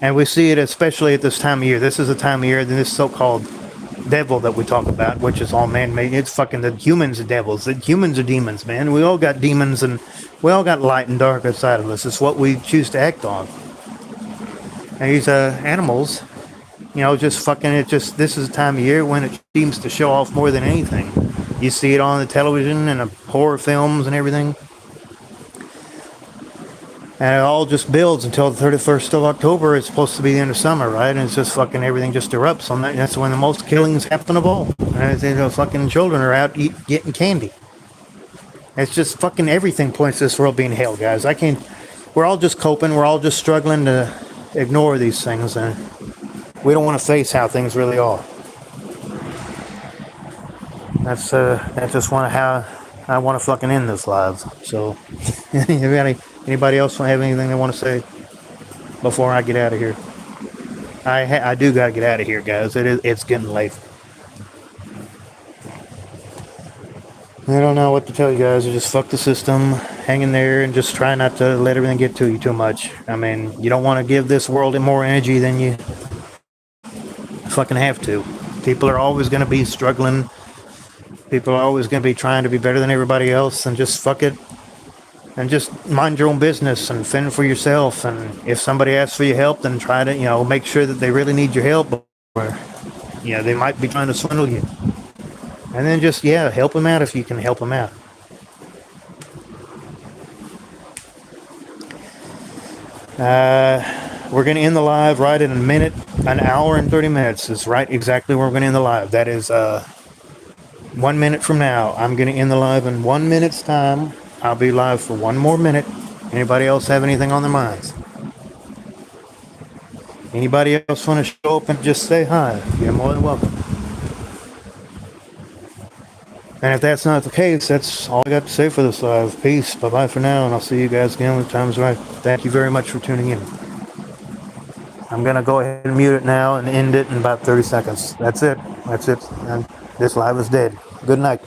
Speaker 1: and we see it especially at this time of year. This is the time of year that this so-called devil that we talk about, which is all man-made. It's fucking the humans are devils. The humans are demons, man. We all got demons, and we all got light and dark inside of us. It's what we choose to act on. And these animals, this is a time of year when it seems to show off more than anything. You see it on the television and the horror films and everything. And it all just builds until the 31st of October. It's supposed to be the end of summer, right? And it's just fucking everything just erupts. That's when the most killings happen of all. And the fucking children are out getting candy. It's just fucking everything points to this world being hell, guys. We're all just coping. We're all just struggling to ignore these things, and we don't want to face how things really are. That's just how I want to fucking end this live. So, anybody else have anything they want to say before I get out of here? I do gotta get out of here, guys. It's getting late. I don't know what to tell you guys. Just fuck the system, hang in there, and just try not to let everything get to you too much. I mean, you don't want to give this world more energy than you fucking have to. People are always going to be struggling. People are always going to be trying to be better than everybody else, and just fuck it. And just mind your own business and fend for yourself. And if somebody asks for your help, then try to, make sure that they really need your help, or, they might be trying to swindle you. And then just, help them out if you can help them out. We're going to end the live right in an hour and 30 minutes is right exactly where we're going to end the live. That is 1 minute from now. I'm going to end the live in 1 minute's time. I'll be live for 1 more minute. Anybody else have anything on their minds? Anybody else want to show up and just say hi? You're more than welcome. And if that's not the case, that's all I got to say for this live. Peace. Bye-bye for now, and I'll see you guys again when the time's right. Thank you very much for tuning in. I'm going to go ahead and mute it now and end it in about 30 seconds. That's it. And this live is dead. Good night.